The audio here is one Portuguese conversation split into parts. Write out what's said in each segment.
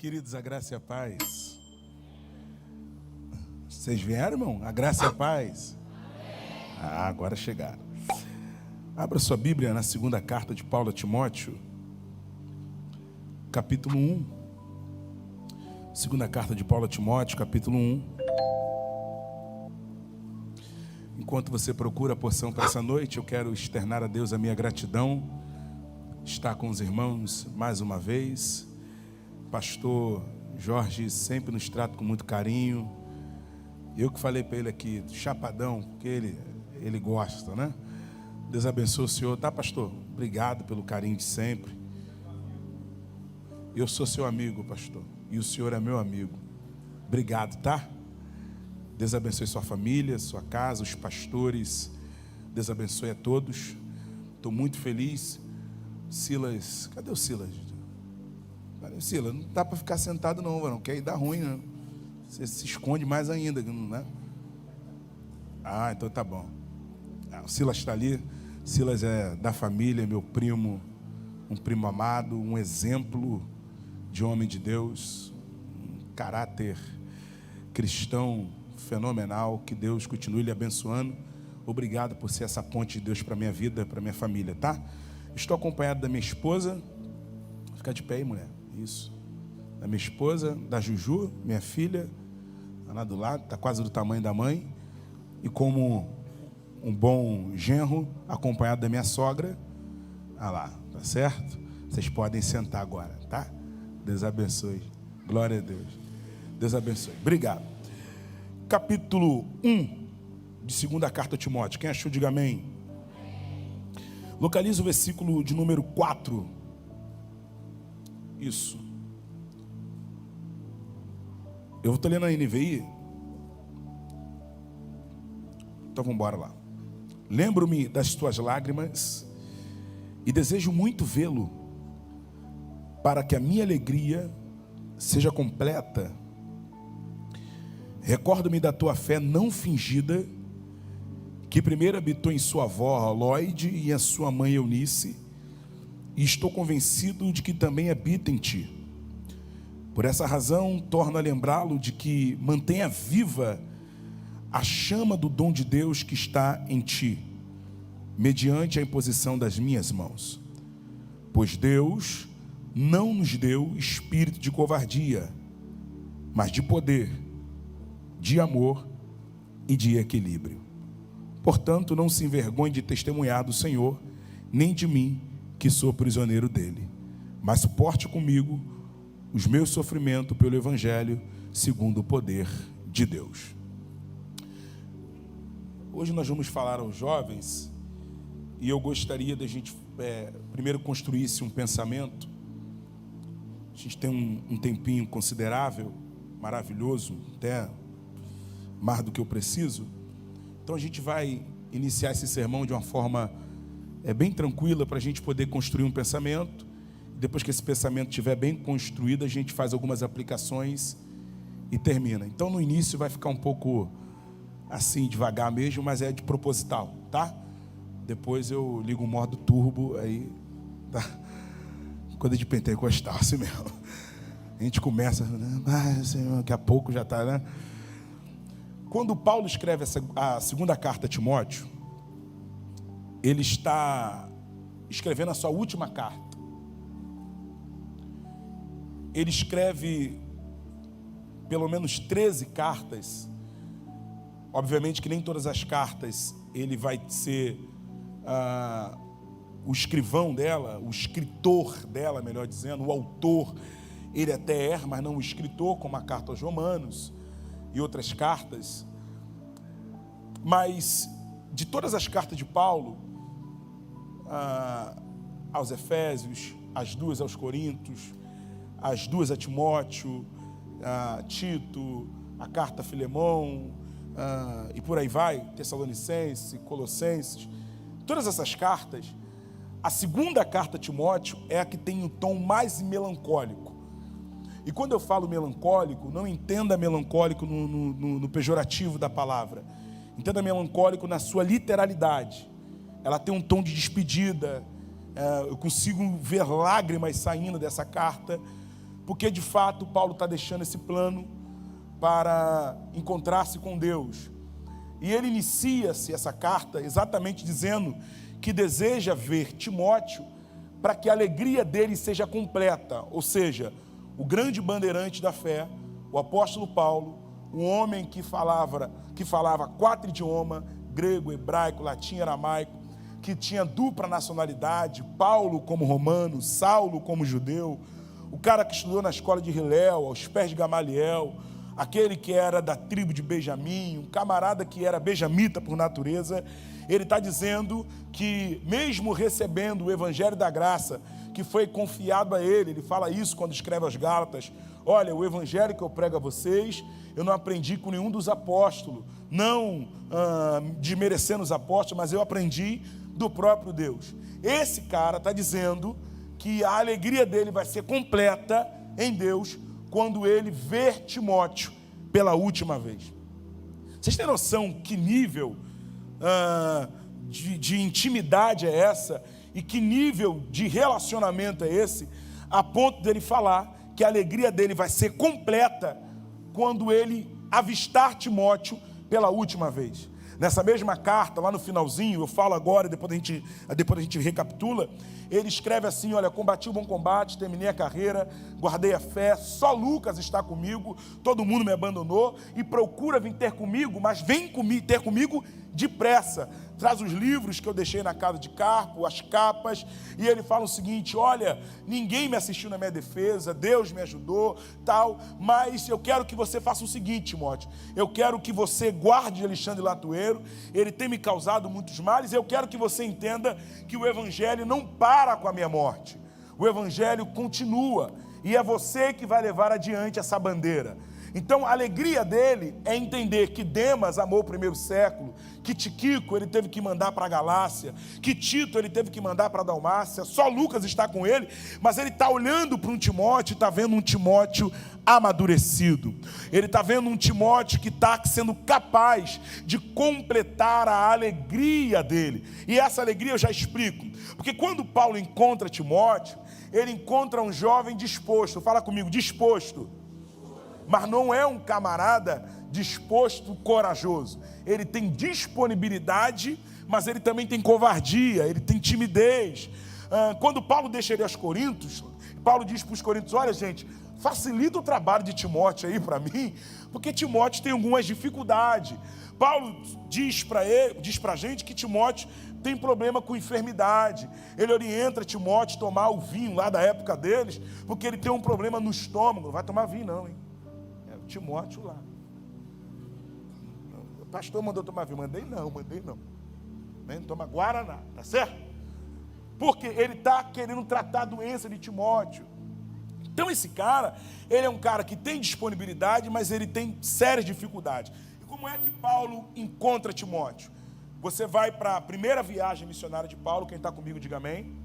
queridos, a graça e a paz. Vocês vieram, irmão? A graça e a paz. Ah, agora chegaram. Abra sua Bíblia na segunda carta de Paulo a Timóteo, capítulo 1. Segunda carta de Paulo a Timóteo, capítulo 1. Enquanto você procura a porção para essa noite, eu quero externar a Deus a minha gratidão. Estar com os irmãos mais uma vez. Pastor Jorge sempre nos trata com muito carinho. Eu que falei para ele aqui, chapadão, porque ele gosta, né? Deus abençoe o senhor, tá, pastor? Obrigado pelo carinho de sempre. Eu sou seu amigo, pastor, e o senhor é meu amigo. Obrigado, tá? Deus abençoe sua família, sua casa, os pastores. Deus abençoe a todos. Estou muito feliz. Silas, cadê o Silas? Silas, não dá para ficar sentado não, varão, que aí dá ruim, né? Você se esconde mais ainda, né? Ah, então tá bom. O Silas está ali. Silas é da família, meu primo, um primo amado, um exemplo de homem de Deus, um caráter cristão fenomenal. Que Deus continue lhe abençoando. Obrigado por ser essa ponte de Deus para minha vida, para minha família, tá? Estou acompanhado da minha esposa. Fica de pé aí, mulher. Isso. Da minha esposa, da Juju, minha filha, lá do lado, está quase do tamanho da mãe. E como um bom genro, acompanhado da minha sogra. Ah lá, tá certo? Vocês podem sentar agora, tá? Deus abençoe. Glória a Deus. Deus abençoe. Obrigado. Capítulo 1 de segunda carta a Timóteo. Quem achou, diga amém. Localiza o versículo de número 4. Isso. Eu estou lendo a NVI. Então vamos embora lá. Lembro-me das tuas lágrimas e desejo muito vê-lo, para que a minha alegria seja completa. Recordo-me da tua fé não fingida, que primeiro habitou em sua avó Loide e a sua mãe Eunice, e estou convencido de que também habita em ti. Por essa razão, torno a lembrá-lo de que mantenha viva a chama do dom de Deus que está em ti, mediante a imposição das minhas mãos. Pois Deus não nos deu espírito de covardia, mas de poder, de amor e de equilíbrio. Portanto, não se envergonhe de testemunhar do Senhor, nem de mim, que sou prisioneiro dele, mas suporte comigo os meus sofrimentos pelo Evangelho, segundo o poder de Deus. Hoje nós vamos falar aos jovens, e eu gostaria da gente primeiro construísse um pensamento. A gente tem um tempinho considerável, maravilhoso, até mais do que eu preciso. Então a gente vai iniciar esse sermão de uma forma bem tranquila, para a gente poder construir um pensamento. Depois que esse pensamento estiver bem construído, a gente faz algumas aplicações e termina. Então no início vai ficar um pouco assim, devagar mesmo, mas é de proposital, tá? Depois eu ligo o modo turbo, aí tá? Coisa de pentecostal assim mesmo. A gente começa, daqui a pouco já está, né? Quando Paulo escreve a segunda carta a Timóteo, ele está escrevendo a sua última carta. Ele escreve pelo menos 13 cartas. Obviamente que nem todas as cartas ele vai ser o escrivão dela, o escritor dela, melhor dizendo, o autor. Ele até é, mas não o escritor, como a carta aos Romanos e outras cartas. Mas de todas as cartas de Paulo, aos Efésios, as duas aos Coríntios, as duas a Timóteo, a Tito, a carta a Filemão, e por aí vai, Tessalonicenses, Colossenses, todas essas cartas, a segunda carta a Timóteo é a que tem um tom mais melancólico. E quando eu falo melancólico, não entenda melancólico no pejorativo da palavra, entenda melancólico na sua literalidade. Ela tem um tom de despedida. Eu consigo ver lágrimas saindo dessa carta, porque de fato Paulo está deixando esse plano para encontrar-se com Deus. E ele inicia-se essa carta exatamente dizendo que deseja ver Timóteo para que a alegria dele seja completa, ou seja, o grande bandeirante da fé, o apóstolo Paulo, um homem que falava 4 idiomas, grego, hebraico, latim, aramaico, que tinha dupla nacionalidade, Paulo como romano, Saulo como judeu, o cara que estudou na escola de Hilel, aos pés de Gamaliel, aquele que era da tribo de Benjamim, um camarada que era benjamita por natureza. Ele está dizendo que mesmo recebendo o evangelho da graça, que foi confiado a ele fala isso quando escreve aos Gálatas: olha, o evangelho que eu prego a vocês, eu não aprendi com nenhum dos apóstolos, não desmerecendo os apóstolos, mas eu aprendi do próprio Deus. Esse cara está dizendo que a alegria dele vai ser completa em Deus quando ele ver Timóteo pela última vez. Vocês têm noção que nível de intimidade é essa e que nível de relacionamento é esse, a ponto dele falar que a alegria dele vai ser completa quando ele avistar Timóteo pela última vez. Nessa mesma carta, lá no finalzinho, eu falo agora, depois a gente recapitula, ele escreve assim: olha, combati o bom combate, terminei a carreira, guardei a fé, só Lucas está comigo, todo mundo me abandonou e procura vir ter comigo, mas vem ter comigo depressa. Traz os livros que eu deixei na casa de Carpo, as capas, e ele fala o seguinte: olha, ninguém me assistiu na minha defesa, Deus me ajudou, tal, mas eu quero que você faça o seguinte, Timóteo, eu quero que você guarde Alexandre Latueiro, ele tem me causado muitos males, eu quero que você entenda que o evangelho não para com a minha morte, o evangelho continua, e é você que vai levar adiante essa bandeira. Então a alegria dele é entender que Demas amou o primeiro século, que Tiquico ele teve que mandar para a Galácia, que Tito ele teve que mandar para a Dalmácia, só Lucas está com ele, mas ele está olhando para um Timóteo e está vendo um Timóteo amadurecido, ele está vendo um Timóteo que está sendo capaz de completar a alegria dele, e essa alegria eu já explico, porque quando Paulo encontra Timóteo, ele encontra um jovem disposto, fala comigo, disposto, mas não é um camarada disposto, corajoso. Ele tem disponibilidade, mas ele também tem covardia, ele tem timidez. Quando Paulo deixa ele aos Coríntios, Paulo diz para os Coríntios: olha, gente, facilita o trabalho de Timóteo aí para mim, porque Timóteo tem algumas dificuldades. Paulo diz para a gente que Timóteo tem problema com enfermidade. Ele orienta Timóteo a tomar o vinho lá da época deles, porque ele tem um problema no estômago. Não vai tomar vinho não, hein? Timóteo lá. O pastor mandou tomar vinho. Mandei não. Nem toma guaraná, tá certo? Porque ele está querendo tratar a doença de Timóteo. Então esse cara, ele é um cara que tem disponibilidade, mas ele tem sérias dificuldades. E como é que Paulo encontra Timóteo? Você vai para a primeira viagem missionária de Paulo, quem está comigo diga amém.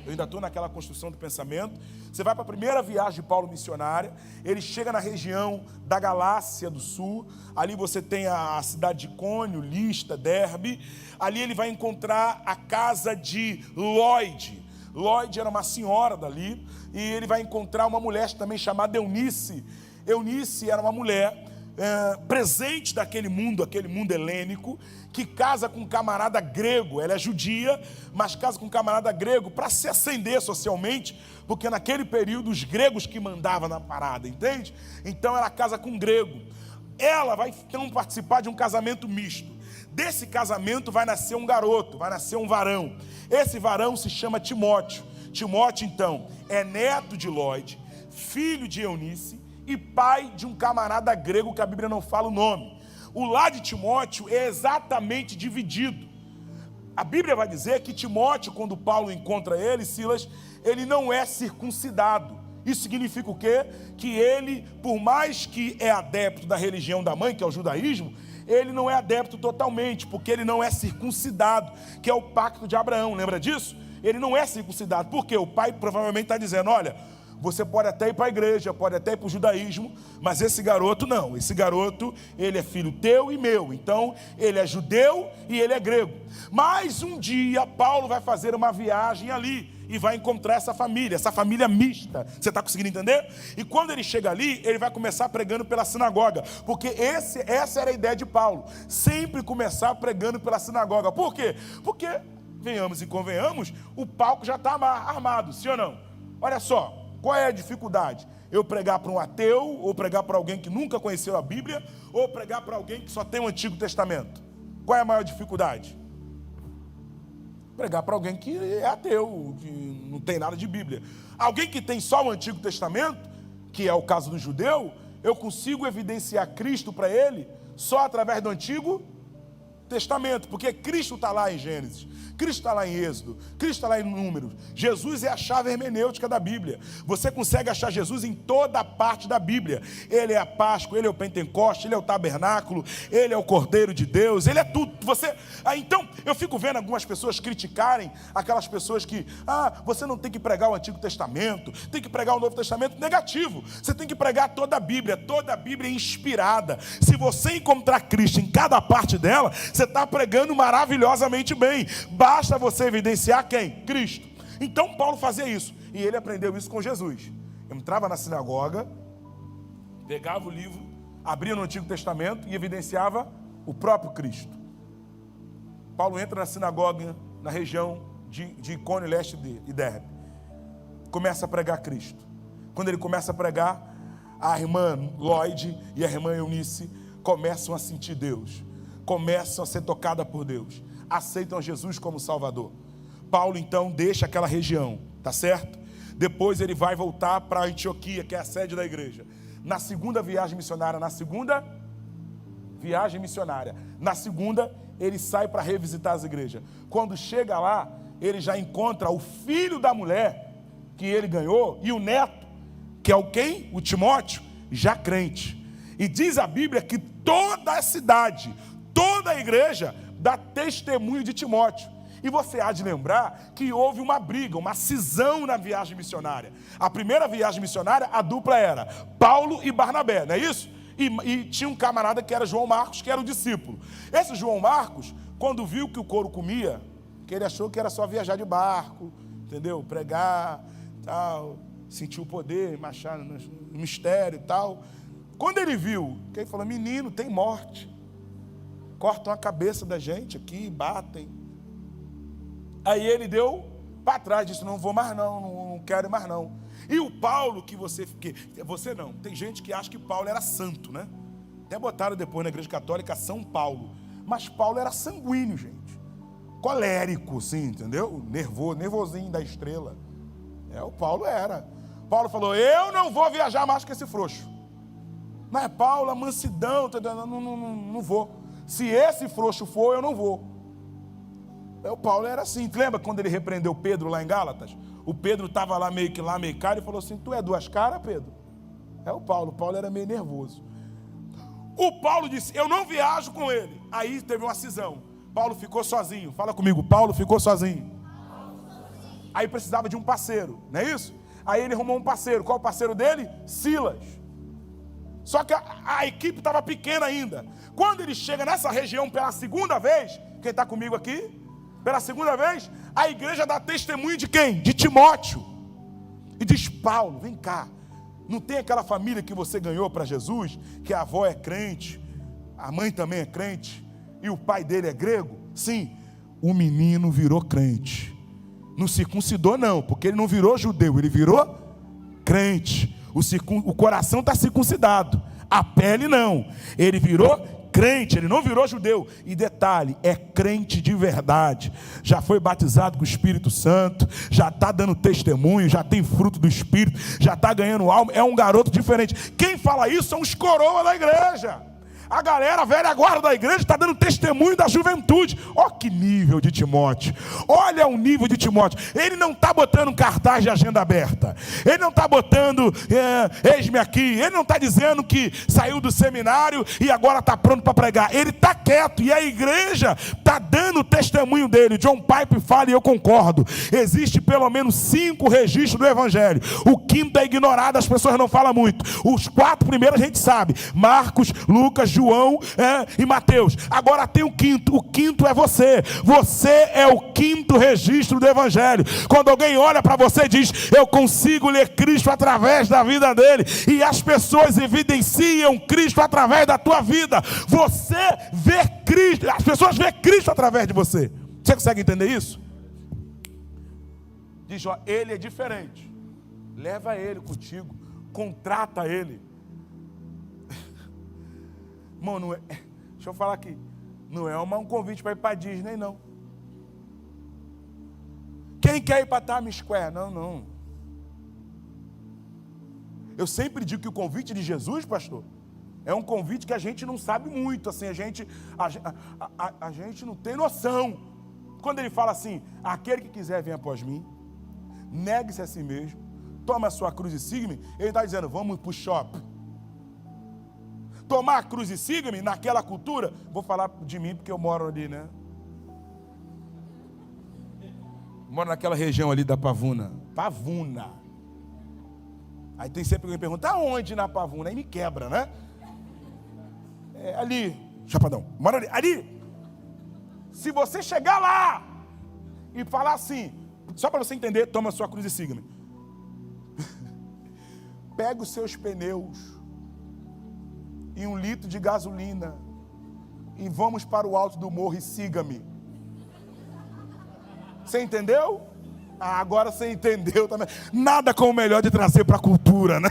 Eu ainda estou naquela construção do pensamento. Você vai para a primeira viagem de Paulo missionária, ele chega na região da Galácia do Sul, ali você tem a cidade de Icônio, Lista, Derbe, ali ele vai encontrar a casa de Lloyd. Lloyd era uma senhora dali, e ele vai encontrar uma mulher também chamada Eunice. Eunice era uma mulher presente daquele mundo helênico, que casa com um camarada grego. Ela é judia, mas casa com um camarada grego para se ascender socialmente, porque naquele período os gregos que mandavam na parada, entende? Então ela casa com um grego. Ela vai então participar de um casamento misto. Desse casamento vai nascer um garoto, vai nascer um varão. Esse varão se chama Timóteo. Timóteo então é neto de Lloyd, filho de Eunice e pai de um camarada grego que a Bíblia não fala o nome. O lar de Timóteo é exatamente dividido. A Bíblia vai dizer que Timóteo, quando Paulo encontra ele, Silas, ele não é circuncidado. Isso significa o quê? Que ele, por mais que é adepto da religião da mãe, que é o judaísmo, ele não é adepto totalmente, porque ele não é circuncidado, que é o pacto de Abraão, lembra disso? Ele não é circuncidado, porque o pai provavelmente está dizendo: olha, você pode até ir para a igreja, pode até ir para o judaísmo, mas esse garoto não. Esse garoto, ele é filho teu e meu. Então, ele é judeu e ele é grego. Mas um dia, Paulo vai fazer uma viagem ali. e vai encontrar essa família mista. Você está conseguindo entender? E quando ele chega ali, ele vai começar pregando pela sinagoga, porque essa era a ideia de Paulo, sempre começar pregando pela sinagoga. Por quê? Porque, venhamos e convenhamos, o palco já está armado, sim ou não? Olha só, qual é a dificuldade? Eu pregar para um ateu, ou pregar para alguém que nunca conheceu a Bíblia, ou pregar para alguém que só tem o Antigo Testamento? Qual é a maior dificuldade? Pregar para alguém que é ateu, que não tem nada de Bíblia. Alguém que tem só o Antigo Testamento, que é o caso do judeu, eu consigo evidenciar Cristo para ele só através do Antigo Testamento, porque Cristo está lá em Gênesis, Cristo está lá em Êxodo, Cristo está lá em Números. Jesus é a chave hermenêutica da Bíblia. Você consegue achar Jesus em toda a parte da Bíblia. Ele é a Páscoa, ele é o Pentecoste, ele é o tabernáculo, ele é o Cordeiro de Deus, ele é tudo. Então, eu fico vendo algumas pessoas criticarem aquelas pessoas que, você não tem que pregar o Antigo Testamento, tem que pregar o Novo Testamento. Negativo. Você tem que pregar toda a Bíblia é inspirada. Se você encontrar Cristo em cada parte dela, você está pregando maravilhosamente bem. Basta você evidenciar quem? Cristo. Então Paulo fazia isso, e ele aprendeu isso com Jesus. Entrava na sinagoga, pegava o livro, abria no Antigo Testamento e evidenciava o próprio Cristo. Paulo entra na sinagoga na região de Icônio, Leste e Derbe. Começa a pregar Cristo. Quando ele começa a pregar, a irmã Lloyd e a irmã Eunice começam a sentir Deus, começam a ser tocadas por Deus, aceitam Jesus como Salvador. Paulo então deixa aquela região, tá certo? Depois ele vai voltar para Antioquia, que é a sede da igreja. Na segunda viagem missionária, ele sai para revisitar as igrejas. Quando chega lá, ele já encontra o filho da mulher que ele ganhou e o neto, que é o quem? O Timóteo, já crente. E diz a Bíblia que toda a cidade, toda a igreja dá testemunho de Timóteo. E você há de lembrar que houve uma briga, uma cisão na viagem missionária. A primeira viagem missionária, a dupla era Paulo e Barnabé, não é isso? E tinha um camarada que era João Marcos, que era o discípulo. Esse João Marcos, quando viu que o couro comia, que ele achou que era só viajar de barco, entendeu? Pregar, tal, sentir o poder, marchar no mistério e tal. Quando ele viu, que ele falou, menino, tem morte. Cortam a cabeça da gente aqui, batem. Aí ele deu para trás, disse, não vou mais não quero mais não. E o Paulo, você não, tem gente que acha que Paulo era santo, né? Até botaram depois na igreja católica São Paulo. Mas Paulo era sanguíneo, gente. Colérico, sim, entendeu? Nervosinho da estrela. O Paulo era. Paulo falou, eu não vou viajar mais com esse frouxo. Mas Paulo, a mansidão, não vou. Se esse frouxo for, eu não vou. O Paulo era assim. Lembra quando ele repreendeu Pedro lá em Gálatas? O Pedro estava lá meio cara e falou assim, tu é duas caras, Pedro? O Paulo era meio nervoso. O Paulo disse, eu não viajo com ele. Aí teve uma cisão. Paulo ficou sozinho. Fala comigo, Paulo ficou sozinho. Aí precisava de um parceiro, não é isso? Aí ele arrumou um parceiro. Qual o parceiro dele? Silas. Só que a equipe estava pequena ainda. Quando ele chega nessa região pela segunda vez, quem está comigo aqui? Pela segunda vez, a igreja dá testemunho de quem? De Timóteo. E diz, Paulo, vem cá. Não tem aquela família que você ganhou para Jesus, que a avó é crente, a mãe também é crente, e o pai dele é grego? Sim, o menino virou crente. Não circuncidou não, porque ele não virou judeu, ele virou crente. O coração está circuncidado, a pele não. Ele virou crente, ele não virou judeu. E detalhe, é crente de verdade. Já foi batizado com o Espírito Santo, já está dando testemunho, já tem fruto do Espírito, já está ganhando alma, é um garoto diferente. Quem fala isso são os coroas da igreja. A galera, a velha guarda da igreja está dando testemunho da juventude. Olha que nível de Timóteo. Olha o nível de Timóteo. Ele não está botando um cartaz de agenda aberta. Ele não está botando, eis-me aqui. Ele não está dizendo que saiu do seminário e agora está pronto para pregar. Ele está quieto e a igreja está dando o testemunho dele. John Piper fala e eu concordo. Existe pelo menos 5 registros do evangelho. O 5º é ignorado, as pessoas não falam muito. Os 4 primeiros a gente sabe. Marcos, Lucas, João e Mateus. Agora tem o quinto é você. Você é o quinto registro do Evangelho. Quando alguém olha para você e diz, eu consigo ler Cristo através da vida dele, e as pessoas evidenciam Cristo através da tua vida. Você vê Cristo, as pessoas vê Cristo através de você. Você consegue entender isso? Diz, ó, ele é diferente. Leva ele contigo, contrata ele. Irmão, não é, deixa eu falar aqui, não é um convite para ir para Disney, não. Quem quer ir para Times Square? Não. Eu sempre digo que o convite de Jesus, pastor, é um convite que a gente não sabe muito, assim, a gente não tem noção. Quando ele fala assim, aquele que quiser vir após mim, negue-se a si mesmo, toma a sua cruz e siga-me, ele está dizendo, vamos para o shopping. Tomar a cruz e siga-me, naquela cultura, vou falar de mim porque eu moro ali, né? Moro naquela região ali da Pavuna. Pavuna. Aí tem sempre alguém que pergunta, aonde na Pavuna? Aí me quebra, né? É ali, Chapadão, mora ali. Ali, se você chegar lá e falar assim, só para você entender, toma a sua cruz e siga-me. Pega os seus pneus e 1 litro de gasolina e vamos para o alto do morro e siga-me. Você entendeu? Agora você entendeu também. Nada como o melhor de trazer para a cultura, né?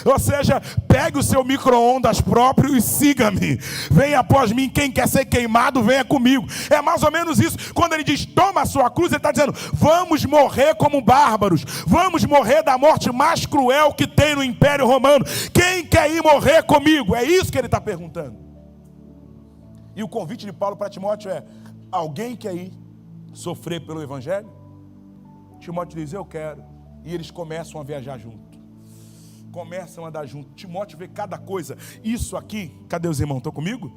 Ou seja, pegue o seu micro-ondas próprio e siga-me. Venha após mim, quem quer ser queimado, venha comigo. É mais ou menos isso. Quando ele diz, toma a sua cruz, ele está dizendo, vamos morrer como bárbaros. Vamos morrer da morte mais cruel que tem no Império Romano. Quem quer ir morrer comigo? É isso que ele está perguntando. E o convite de Paulo para Timóteo é, alguém quer ir sofrer pelo Evangelho? Timóteo diz, eu quero. E eles começam a viajar junto. Começam a andar junto. Timóteo vê cada coisa. Isso aqui, cadê os irmãos? Estão comigo?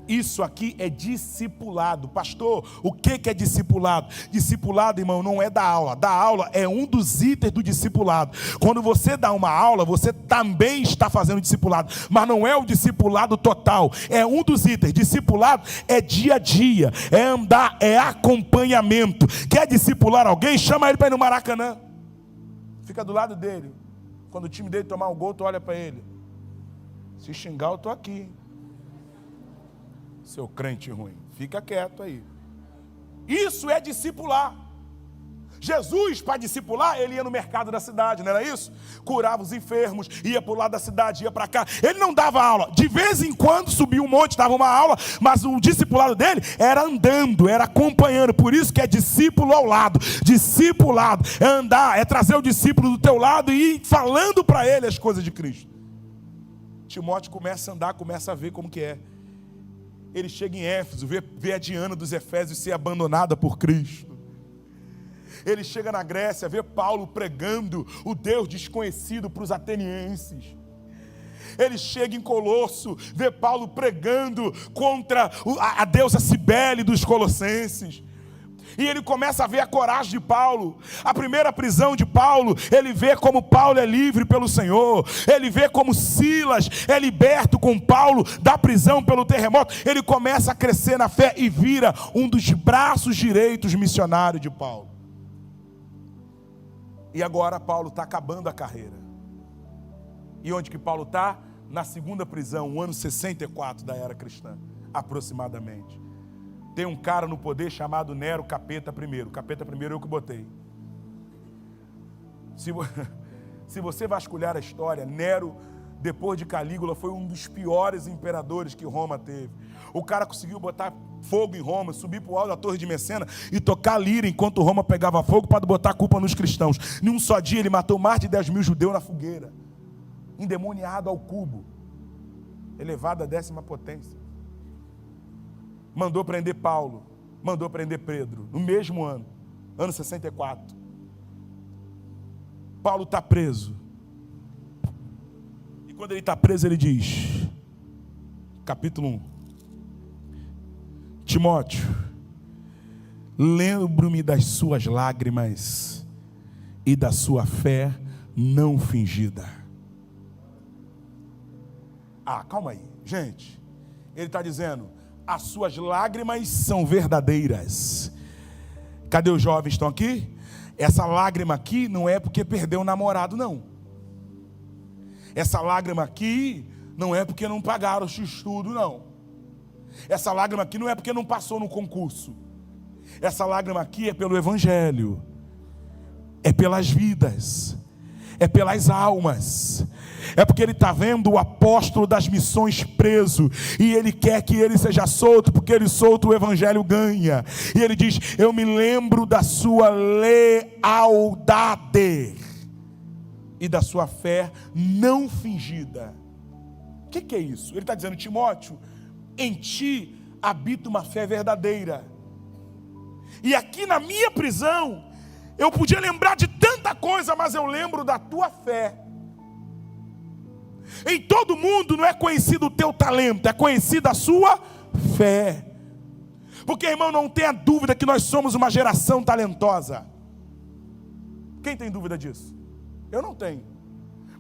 Isso aqui é discipulado. Pastor, o que é discipulado? Discipulado, irmão, não é da aula. Da aula é um dos itens do discipulado. Quando você dá uma aula, você também está fazendo discipulado. Mas não é o discipulado total. É um dos itens. Discipulado é dia a dia. É andar, é acompanhamento. Quer discipular alguém? Chama ele para ir no Maracanã. Fica do lado dele. Quando o time dele tomar um gol, tu olha para ele. Se xingar, eu estou aqui. Seu crente ruim, fica quieto aí. Isso é discipular. Jesus, para discipular, ele ia no mercado da cidade, não era isso? Curava os enfermos, ia para o lado da cidade, ia para cá. Ele não dava aula. De vez em quando subia um monte, dava uma aula, mas o discipulado dele era andando, era acompanhando. Por isso que é discípulo ao lado. Discipulado é andar, é trazer o discípulo do teu lado e ir falando para ele as coisas de Cristo. Timóteo começa a andar, começa a ver como que é. Ele chega em Éfeso, vê a Diana dos Efésios ser abandonada por Cristo. Ele chega na Grécia, vê Paulo pregando o Deus desconhecido para os atenienses. Ele chega em Colosso, vê Paulo pregando contra a deusa Cibele dos colossenses. E ele começa a ver a coragem de Paulo. A primeira prisão de Paulo, ele vê como Paulo é livre pelo Senhor. Ele vê como Silas é liberto com Paulo da prisão pelo terremoto. Ele começa a crescer na fé e vira um dos braços direitos missionários de Paulo. E agora Paulo está acabando a carreira. E onde que Paulo está? Na segunda prisão, o ano 64 da era cristã, aproximadamente. Tem um cara no poder chamado Nero Capeta I. Capeta I eu que botei. Se você vasculhar a história, Nero, depois de Calígula, foi um dos piores imperadores que Roma teve. O cara conseguiu botar fogo em Roma, subir para o alto da Torre de Messena e tocar lira enquanto Roma pegava fogo para botar a culpa nos cristãos. Em um só dia ele matou mais de 10 mil judeus na fogueira. Endemoniado ao cubo. Elevado à 10ª potência. Mandou prender Paulo, mandou prender Pedro, no mesmo ano, ano 64. Paulo está preso. E quando ele está preso, ele diz, capítulo 1, Timóteo, lembro-me das suas lágrimas e da sua fé não fingida. Calma aí, gente. Ele está dizendo: as suas lágrimas são verdadeiras. Cadê os jovens? Estão aqui? Essa lágrima aqui não é porque perdeu o namorado, não. Essa lágrima aqui não é porque não pagaram o estudo, não. Essa lágrima aqui não é porque não passou no concurso. Essa lágrima aqui é pelo Evangelho, é pelas vidas, é pelas almas. É porque ele está vendo o apóstolo das missões preso, e ele quer que ele seja solto, porque ele solto o Evangelho ganha. E ele diz: eu me lembro da sua lealdade e da sua fé não fingida. O que é isso? Ele está dizendo: Timóteo, em ti habita uma fé verdadeira. E aqui na minha prisão, eu podia lembrar de tanta coisa, mas eu lembro da tua fé. Em todo mundo não é conhecido o teu talento, é conhecida a sua fé. Porque, irmão, não tenha dúvida que nós somos uma geração talentosa. Quem tem dúvida disso? Eu não tenho.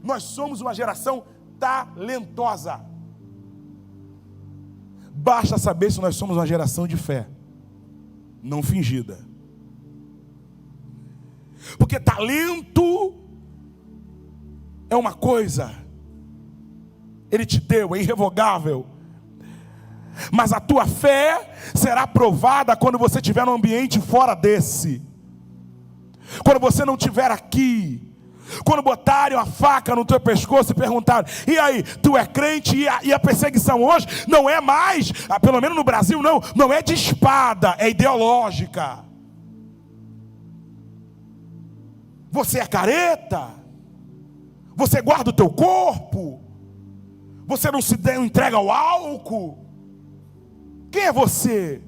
Nós somos uma geração talentosa. Basta saber se nós somos uma geração de fé, não fingida. Porque talento é uma coisa, ele te deu, é irrevogável. Mas a tua fé será provada quando você estiver num ambiente fora desse. Quando você não estiver aqui. Quando botarem a faca no teu pescoço e perguntarem: e aí, tu é crente? E a perseguição hoje não é mais, pelo menos no Brasil não é de espada, é ideológica. Você é careta? Você guarda o teu corpo? Você não se entrega ao álcool? Quem é você?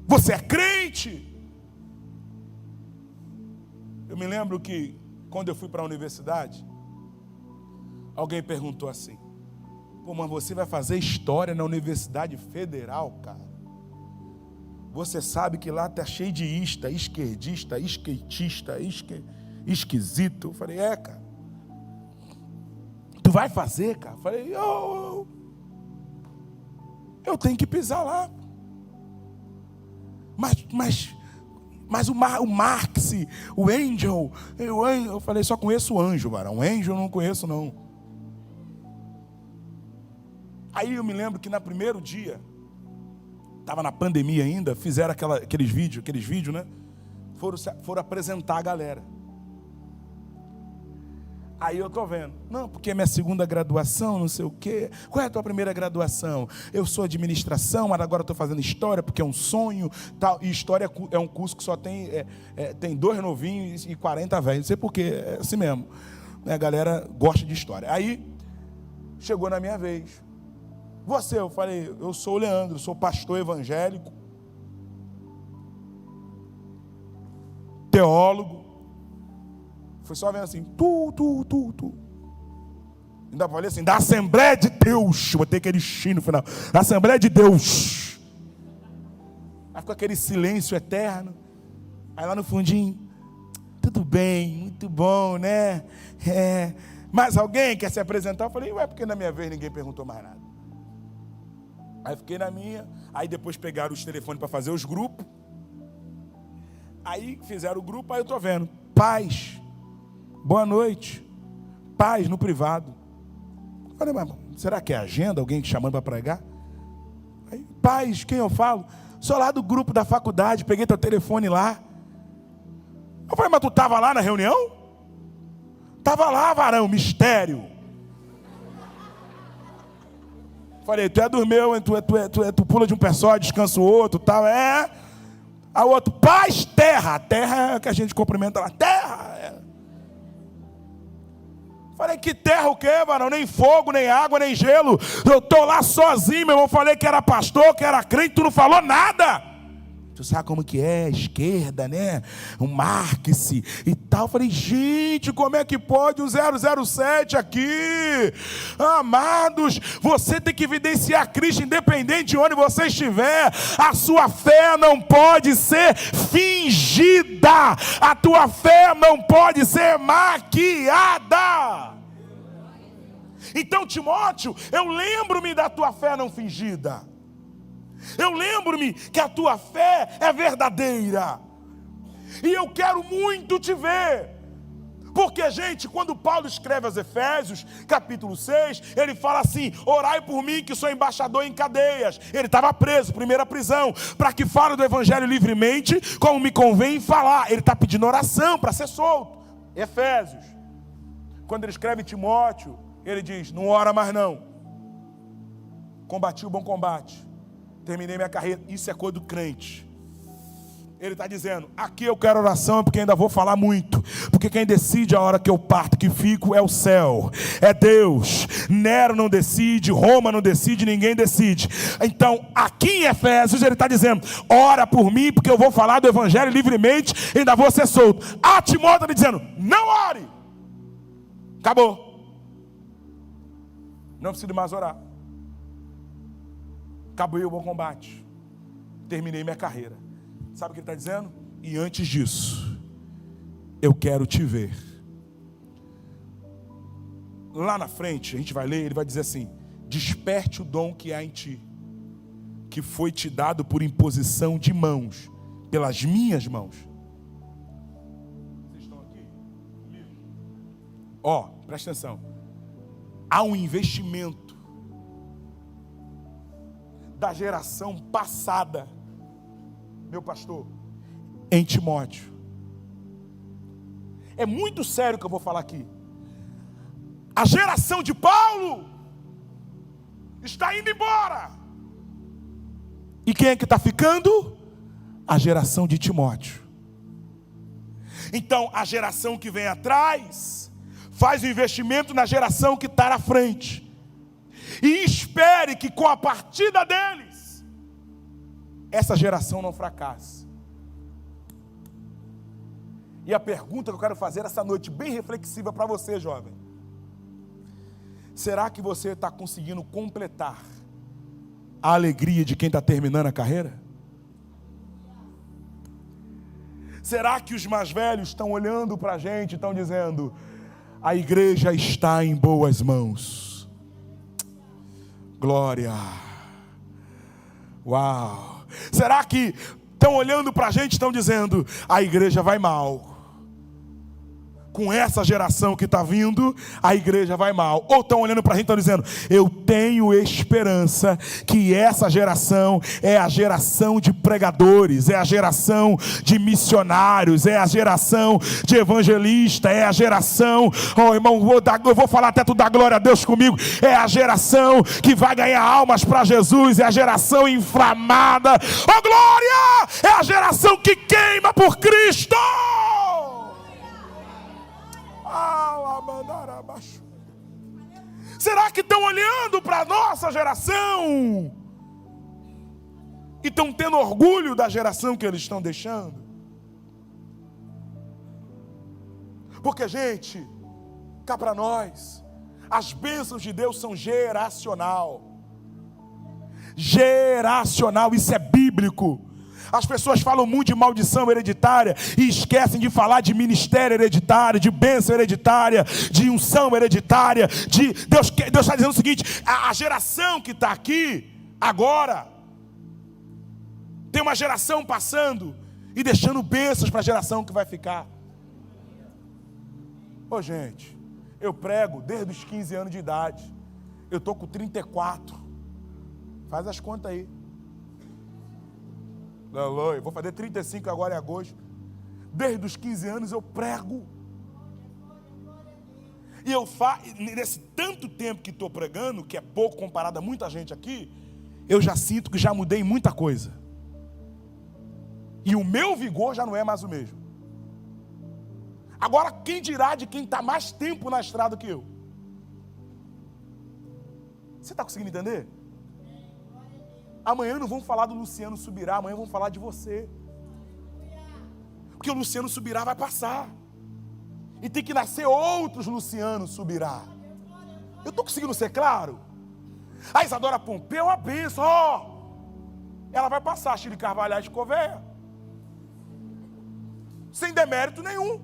Você é crente? Eu me lembro que quando eu fui para a universidade, alguém perguntou assim: pô, mas você vai fazer história na Universidade Federal, cara? Você sabe que lá tá cheio de esquerdista, skatista, esquisito. Eu falei: é, cara. Tu vai fazer, cara? Eu falei: eu tenho que pisar lá. Mas o Marx, o Angel, eu falei: só conheço o anjo, varão. O Angel eu não conheço, não. Aí eu me lembro que no primeiro dia, estava na pandemia ainda, fizeram aqueles vídeos, né? Foram apresentar a galera. Aí eu estou vendo: não, porque é minha segunda graduação, não sei o quê. Qual é a tua primeira graduação? Eu sou administração, mas agora estou fazendo história porque é um sonho, tal. E história é um curso que só tem 2 novinhos e 40 velhos. Não sei porquê, é assim mesmo. A galera gosta de história. Aí chegou na minha vez. Você? Eu falei: eu sou o Leandro, sou pastor evangélico, teólogo. Foi só vendo assim, tu. Ainda falei assim: da Assembleia de Deus. Botei aquele x no final. Da Assembleia de Deus. Aí ficou aquele silêncio eterno. Aí lá no fundinho: tudo bem, muito bom, né? Mas alguém quer se apresentar? Eu falei: ué, porque na minha vez ninguém perguntou mais nada. Aí fiquei na minha. Aí depois pegaram os telefones para fazer os grupos. Aí fizeram o grupo. Aí eu estou vendo: paz, boa noite, paz no privado. Eu falei: mas será que é agenda? Alguém te chamando para pregar? Aí: paz, quem eu falo? Sou lá do grupo da faculdade, peguei teu telefone lá. Eu falei: mas tu estava lá na reunião? Estava lá, varão, mistério. Falei: tu é dos meus, tu pula de um pé só, descansa o outro, tal, é. A outro: paz, terra. A terra é que a gente cumprimenta lá, terra. Falei: que terra o quê, varão? Nem fogo, nem água, nem gelo. Eu estou lá sozinho, meu irmão. Falei que era pastor, que era crente, tu não falou nada. Tu sabe como que é, esquerda, né? O Marx e tal. Falei: gente, como é que pode o 007 aqui? Amados, você tem que evidenciar Cristo independente de onde você estiver. A sua fé não pode ser fingida. A tua fé não pode ser maquiada. Então, Timóteo, eu lembro-me da tua fé não fingida. Eu lembro-me que a tua fé é verdadeira. E eu quero muito te ver. Porque, gente, quando Paulo escreve aos Efésios, capítulo 6, ele fala assim: orai por mim que sou embaixador em cadeias. Ele estava preso, primeira prisão, para que fale do evangelho livremente, como me convém falar. Ele está pedindo oração para ser solto. Efésios. Quando ele escreve Timóteo, ele diz: não ora mais não. Combati o bom combate. Terminei minha carreira. Isso é coisa do crente. Ele está dizendo: aqui eu quero oração, porque ainda vou falar muito. Porque quem decide a hora que eu parto, que fico, é o céu, é Deus. Nero não decide, Roma não decide, ninguém decide. Então, aqui em Efésios, ele está dizendo: ora por mim, porque eu vou falar do evangelho livremente, ainda vou ser solto. A Timóteo está dizendo: não ore. Acabou. Não preciso mais orar. Acabei o bom combate. Terminei minha carreira. Sabe o que ele está dizendo? E antes disso, eu quero te ver. Lá na frente, a gente vai ler, ele vai dizer assim: desperte o dom que há em ti, que foi te dado por imposição de mãos, pelas minhas mãos. Vocês estão aqui comigo? Ó, presta atenção. Há um investimento da geração passada, meu pastor, em Timóteo. É muito sério o que eu vou falar aqui. A geração de Paulo está indo embora. E quem é que está ficando? A geração de Timóteo. Então, a geração que vem atrás faz o investimento na geração que está na frente. E espere que com a partida deles, essa geração não fracasse. E a pergunta que eu quero fazer essa noite, bem reflexiva para você, jovem: será que você está conseguindo completar a alegria de quem está terminando a carreira? Será que os mais velhos estão olhando para a gente e estão dizendo: a igreja está em boas mãos? Glória. Uau. Será que estão olhando para a gente e estão dizendo: a igreja vai mal? Com essa geração que está vindo, a igreja vai mal. Ou estão olhando para a gente e estão dizendo: eu tenho esperança que essa geração é a geração de pregadores, é a geração de missionários, é a geração de evangelistas, é a geração, oh irmão, eu vou falar até tu dar glória a Deus comigo, é a geração que vai ganhar almas para Jesus, é a geração inflamada, oh glória, é a geração que queima por Cristo. Será que estão olhando para a nossa geração e estão tendo orgulho da geração que eles estão deixando? Porque, gente, cá para nós, as bênçãos de Deus são geracional. Geracional, isso é bíblico. As pessoas falam muito de maldição hereditária e esquecem de falar de ministério hereditário, de bênção hereditária, de unção hereditária. Deus está dizendo o seguinte: a geração que está aqui agora, tem uma geração passando e deixando bênçãos para a geração que vai ficar. Ô gente, eu prego desde os 15 anos de idade. Eu estou com 34. Faz as contas aí. Aleluia. Vou fazer 35 agora em agosto. Desde os 15 anos eu prego. E eu nesse tanto tempo que estou pregando, que é pouco comparado a muita gente aqui, eu já sinto que já mudei muita coisa. E o meu vigor já não é mais o mesmo. Agora, quem dirá de quem está mais tempo na estrada que eu? Você está conseguindo entender? Amanhã não vamos falar do Luciano Subirá, amanhã vamos falar de você. Porque o Luciano Subirá vai passar. E tem que nascer outros Luciano Subirá. Eu estou conseguindo ser claro? A Isadora Pompeu é uma bênção, ó. Ela vai passar, Chile Carvalhais de Coveia. Sem demérito nenhum.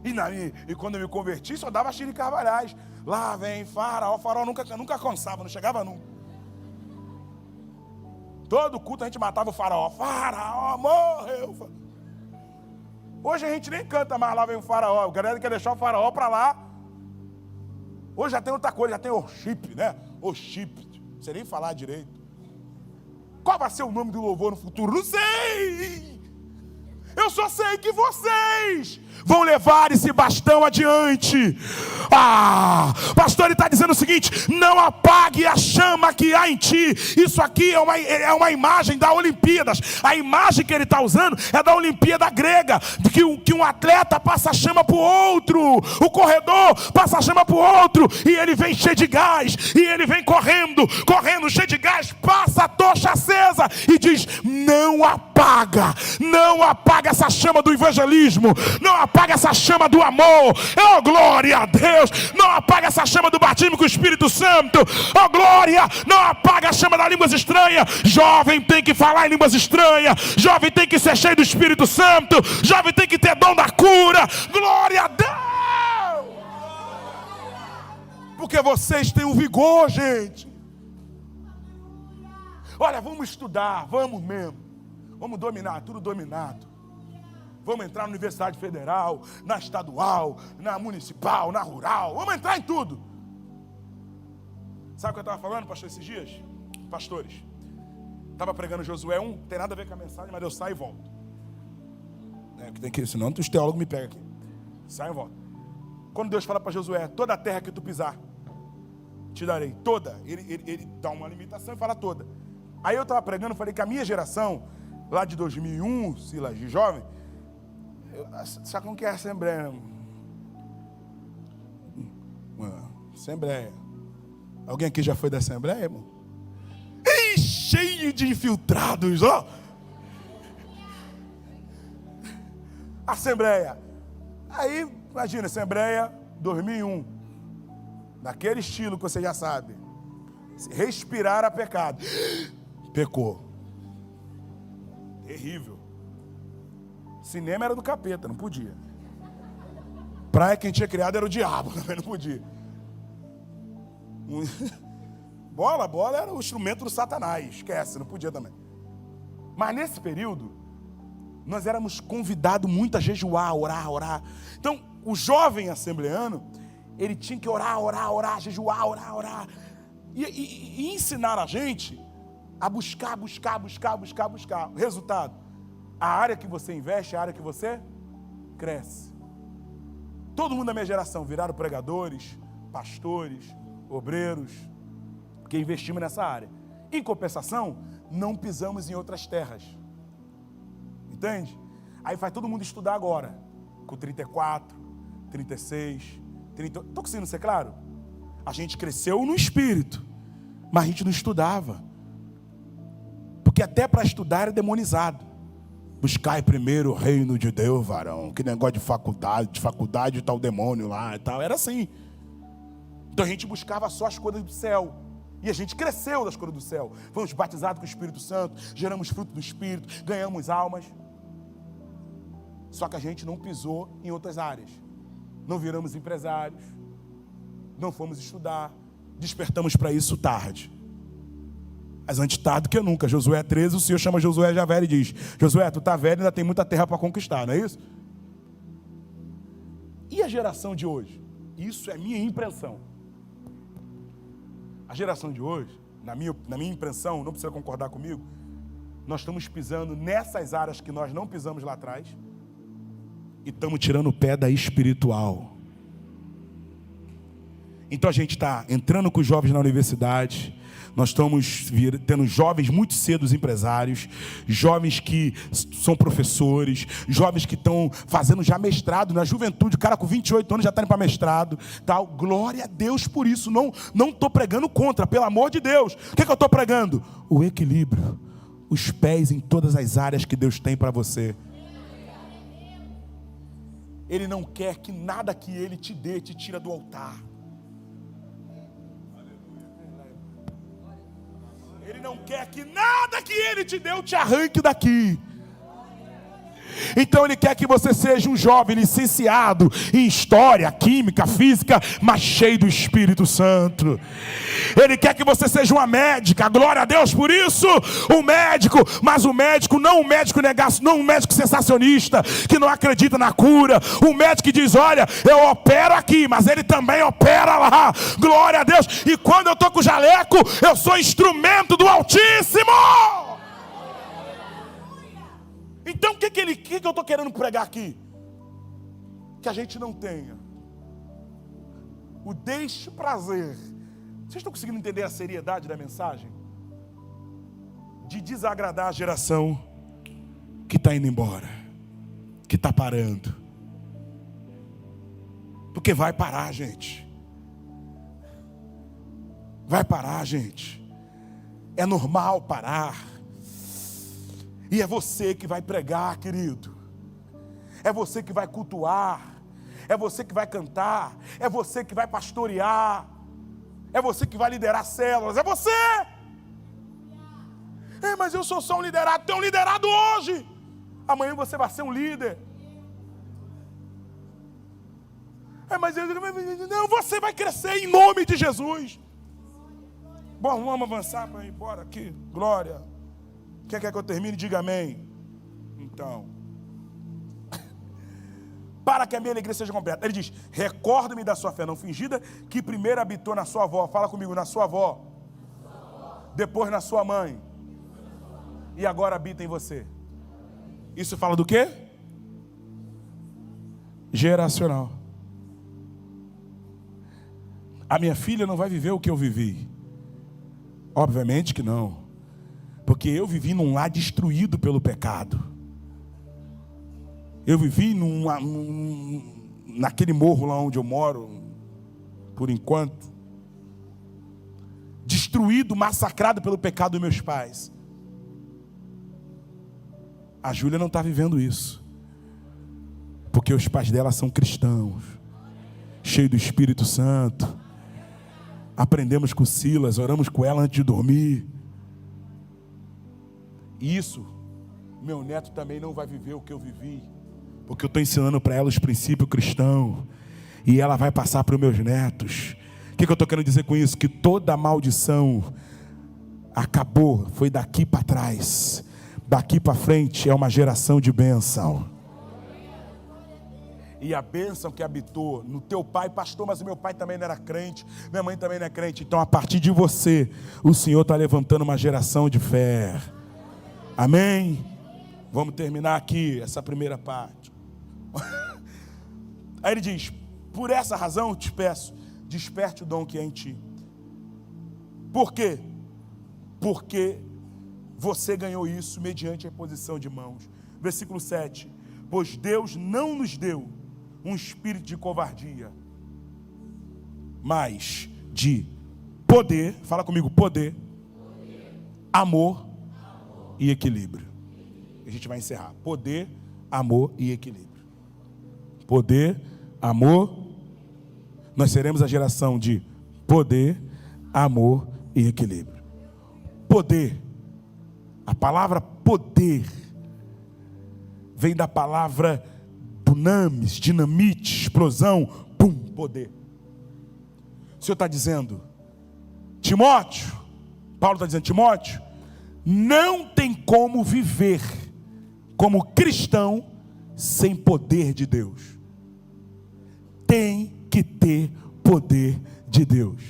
E quando eu me converti, só dava Chile Carvalhais. Lá vem Faraó. Faraó nunca cansava, não chegava nunca. Todo culto a gente matava o Faraó. Faraó morreu. Hoje a gente nem canta mais Lá vem o Faraó. O galera quer deixar o Faraó para lá. Hoje já tem outra coisa, já tem worship, né? Worship. Não sei nem falar direito. Qual vai ser o nome do louvor no futuro? Não sei! Eu só sei que vocês vão levar esse bastão adiante. Pastor, ele está dizendo o seguinte: não apague a chama que há em ti. Isso aqui é uma imagem da Olimpíadas. A imagem que ele está usando é da Olimpíada grega, que um atleta passa a chama para o outro, o corredor passa a chama para o outro, e ele vem cheio de gás, e ele vem correndo cheio de gás, passa a tocha acesa e diz: não apaga essa chama do evangelismo, não apaga essa chama do amor, oh glória a Deus, não apaga essa chama do batismo com o Espírito Santo, oh glória, não apaga a chama das línguas estranhas. Jovem tem que falar em línguas estranhas, jovem tem que ser cheio do Espírito Santo, jovem tem que ter dom da cura, glória a Deus, porque vocês têm o vigor, gente. Olha, vamos estudar, vamos mesmo, vamos dominar, tudo dominado. Vamos entrar na Universidade Federal, na estadual, na municipal, na rural. Vamos entrar em tudo. Sabe o que eu estava falando, pastor, esses dias? Pastores. Estava pregando Josué 1, tem nada a ver com a mensagem, mas eu saio e volto. Senão os teólogos me pegam aqui. Saio e volto. Quando Deus fala para Josué: toda a terra que tu pisar, te darei. Toda. Ele dá uma limitação e fala toda. Aí eu estava pregando, falei que a minha geração, lá de 2001, Silas, de jovem, sabe como que é a Assembleia? Assembleia. Alguém aqui já foi da Assembleia, irmão? Cheio de infiltrados, ó. Assembleia. Aí, imagina, Assembleia 2001. Naquele estilo que você já sabe. Respirar a pecado. Pecou. Terrível. Cinema era do capeta, não podia. Praia quem tinha criado era o diabo, também não podia. Bola era o instrumento do Satanás, esquece, não podia também. Mas nesse período, nós éramos convidados muito a jejuar, orar. Então, o jovem assembleano, ele tinha que orar, jejuar, orar. E ensinar a gente a buscar. Resultado: a área que você investe é a área que você cresce. Todo mundo da minha geração viraram pregadores, pastores, obreiros, porque investimos nessa área. Em compensação, não pisamos em outras terras. Entende? Aí faz todo mundo estudar agora, com 34, 36, 30... Estou conseguindo ser claro? A gente cresceu no espírito, mas a gente não estudava. Porque até para estudar era demonizado. Buscai primeiro o reino de Deus, varão. Que negócio de faculdade tá o demônio lá e tal. Era assim. Então a gente buscava só as coisas do céu. E a gente cresceu das coisas do céu. Fomos batizados com o Espírito Santo, geramos fruto do Espírito, ganhamos almas. Só que a gente não pisou em outras áreas. Não viramos empresários. Não fomos estudar. Despertamos para isso tarde. Mas antes tarde do que nunca. Josué 13, o Senhor chama Josué já velho e diz: Josué, tu tá velho e ainda tem muita terra para conquistar, não é isso? E a geração de hoje? Isso é minha impressão. A geração de hoje, na minha impressão, não precisa concordar comigo, nós estamos pisando nessas áreas que nós não pisamos lá atrás e estamos tirando o pé da espiritual. Então a gente está entrando com os jovens na universidade. Nós estamos tendo jovens muito cedo empresários, jovens que são professores, jovens que estão fazendo já mestrado na juventude. O cara com 28 anos já está indo para mestrado, tal. Glória a Deus por isso. Não estou pregando contra, pelo amor de Deus. O que eu estou pregando? O equilíbrio, os pés em todas as áreas que Deus tem para você. Ele não quer que nada que Ele te dê te tira do altar. Ele não quer que nada que Ele te deu te arranque daqui. Então Ele quer que você seja um jovem licenciado em História, Química, Física, mas cheio do Espírito Santo. Ele quer que você seja uma médica, glória a Deus por isso, um médico, mas um médico, não um médico negacionista, não um médico sensacionista, que não acredita na cura, um médico que diz, olha, eu opero aqui, mas ele também opera lá, glória a Deus, e quando eu estou com o jaleco, eu sou instrumento do Altíssimo. Então o que eu estou querendo pregar aqui? Que a gente não tenha o deixe prazer. Vocês estão conseguindo entender a seriedade da mensagem? De desagradar a geração que está indo embora, que está parando. Porque vai parar, gente. Vai parar, gente. É normal parar. E é você que vai pregar, querido. É você que vai cultuar. É você que vai cantar. É você que vai pastorear. É você que vai liderar células. É você. Mas eu sou só um liderado. Tem um liderado hoje. Amanhã você vai ser um líder. Mas não, você vai crescer em nome de Jesus. Bom, vamos avançar para ir embora aqui. Glória. Quem quer que eu termine? Diga amém. Então, para que a minha alegria seja completa. Ele diz, recorda-me da sua fé não fingida, que primeiro habitou na sua avó. Fala comigo, na sua avó. Depois na sua mãe. E agora habita em você. Isso fala do quê? Geracional. A minha filha não vai viver o que eu vivi. Obviamente que não. Porque eu vivi num lar destruído pelo pecado. Eu vivi naquele morro lá onde eu moro, por enquanto. Destruído, massacrado pelo pecado dos meus pais. A Júlia não está vivendo isso. Porque os pais dela são cristãos. Cheios do Espírito Santo. Aprendemos com Silas, oramos com ela antes de dormir. Isso, meu neto também não vai viver o que eu vivi, porque eu estou ensinando para ela os princípios cristãos, e ela vai passar para os meus netos. O que eu estou querendo dizer com isso? Que toda maldição acabou, foi daqui para trás, daqui para frente é uma geração de bênção. E a bênção que habitou no teu pai, pastor, mas o meu pai também não era crente, minha mãe também não é crente, então a partir de você, o Senhor está levantando uma geração de fé. Amém? Vamos terminar aqui essa primeira parte. Aí ele diz, por essa razão eu te peço, desperte o dom que é em ti. Por quê? Porque você ganhou isso mediante a imposição de mãos. Versículo 7. Pois Deus não nos deu um espírito de covardia, mas de poder, fala comigo, poder. Amor e equilíbrio. A gente vai encerrar. Poder, amor e equilíbrio. Poder, amor. Nós seremos a geração de poder, amor e equilíbrio. Poder. A palavra poder vem da palavra dunamis, dinamite, explosão, pum, poder. O Senhor está dizendo, Timóteo, Paulo está dizendo, Timóteo, não tem como viver como cristão sem poder de Deus. Tem que ter poder de Deus.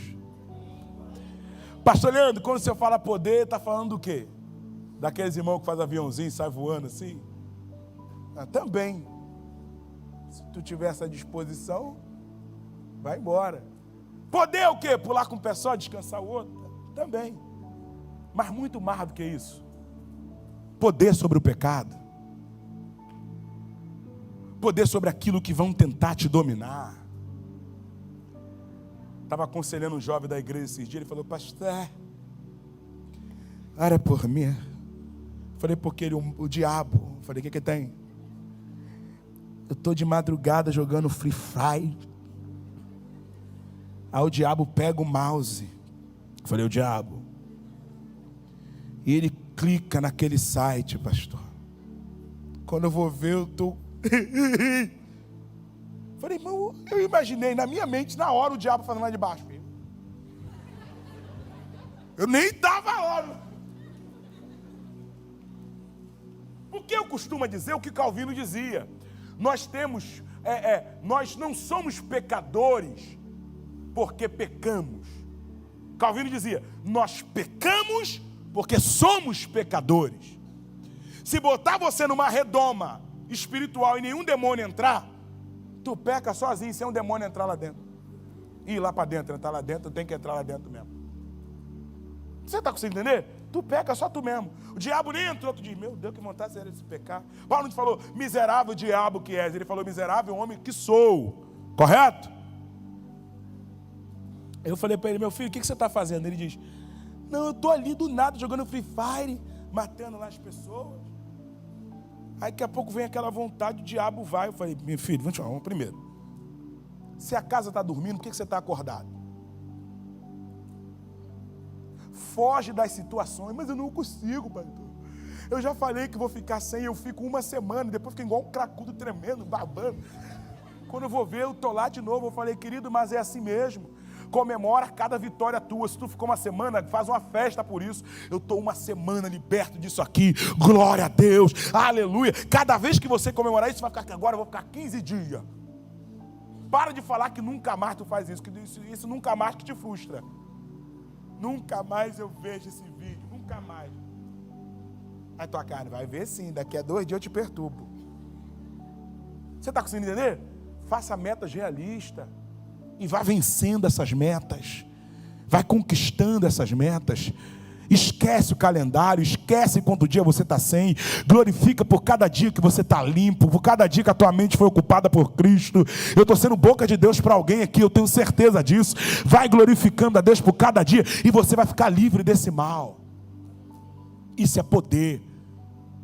Pastor Leandro, quando você fala poder, está falando do quê? Daqueles irmãos que fazem aviãozinho e sai voando assim? Também. Se tu tiver essa disposição, vai embora. Poder é o quê? Pular com um pé só, descansar o outro? Também. Mas muito mais do que isso. Poder sobre o pecado. Poder sobre aquilo que vão tentar te dominar. Estava aconselhando um jovem da igreja esses dias. Ele falou, pastor, ora por mim. Falei, porque ele, o diabo. Falei, o que tem? Eu estou de madrugada jogando Free Fire. Aí o diabo pega o mouse. Falei, o diabo. E ele clica naquele site, pastor. Quando eu vou ver, eu estou... Falei, irmão, eu imaginei na minha mente, na hora, o diabo fazendo lá de baixo. Eu nem estava lá. Porque eu costumo dizer o que Calvino dizia. Nós não somos pecadores porque pecamos. Calvino dizia, nós pecamos porque somos pecadores. Se botar você numa redoma espiritual e nenhum demônio entrar, tu peca sozinho, sem um demônio entrar lá dentro. Ir lá para dentro, entrar lá dentro, tem que entrar lá dentro mesmo. Você está conseguindo entender? Tu peca só tu mesmo. O diabo nem entrou, tu diz, meu Deus, que vontade seria de se pecar. Paulo não te falou, miserável diabo que és. Ele falou, miserável homem que sou. Correto? Eu falei para ele, meu filho, o que você está fazendo? Ele diz, não, eu estou ali do nada, jogando Free Fire, matando lá as pessoas. Aí daqui a pouco vem aquela vontade, o diabo vai. Eu falei, meu filho, vamos primeiro. Se a casa está dormindo, por que você está acordado? Foge das situações, mas eu não consigo, pastor. Eu já falei que vou ficar sem, eu fico uma semana, depois fico igual um cracudo tremendo, babando. Quando eu vou ver, eu estou lá de novo. Eu falei, querido, mas é assim mesmo. Comemora cada vitória tua. Se tu ficou uma semana, faz uma festa por isso. Eu estou uma semana liberto disso aqui. Glória a Deus, aleluia. Cada vez que você comemorar isso, vai ficar, agora eu vou ficar 15 dias. Para de falar que nunca mais tu faz isso, que isso nunca mais que te frustra. Nunca mais eu vejo esse vídeo, nunca mais. Aí tua carne vai ver sim, daqui a 2 dias eu te perturbo. Você está conseguindo entender? Faça metas realistas e vá vencendo essas metas. Vai conquistando essas metas. Esquece o calendário, esquece quanto dia você está sem. Glorifica por cada dia que você está limpo, por cada dia que a tua mente foi ocupada por Cristo. Eu estou sendo boca de Deus para alguém aqui, eu tenho certeza disso. Vai glorificando a Deus por cada dia e você vai ficar livre desse mal. Isso é poder.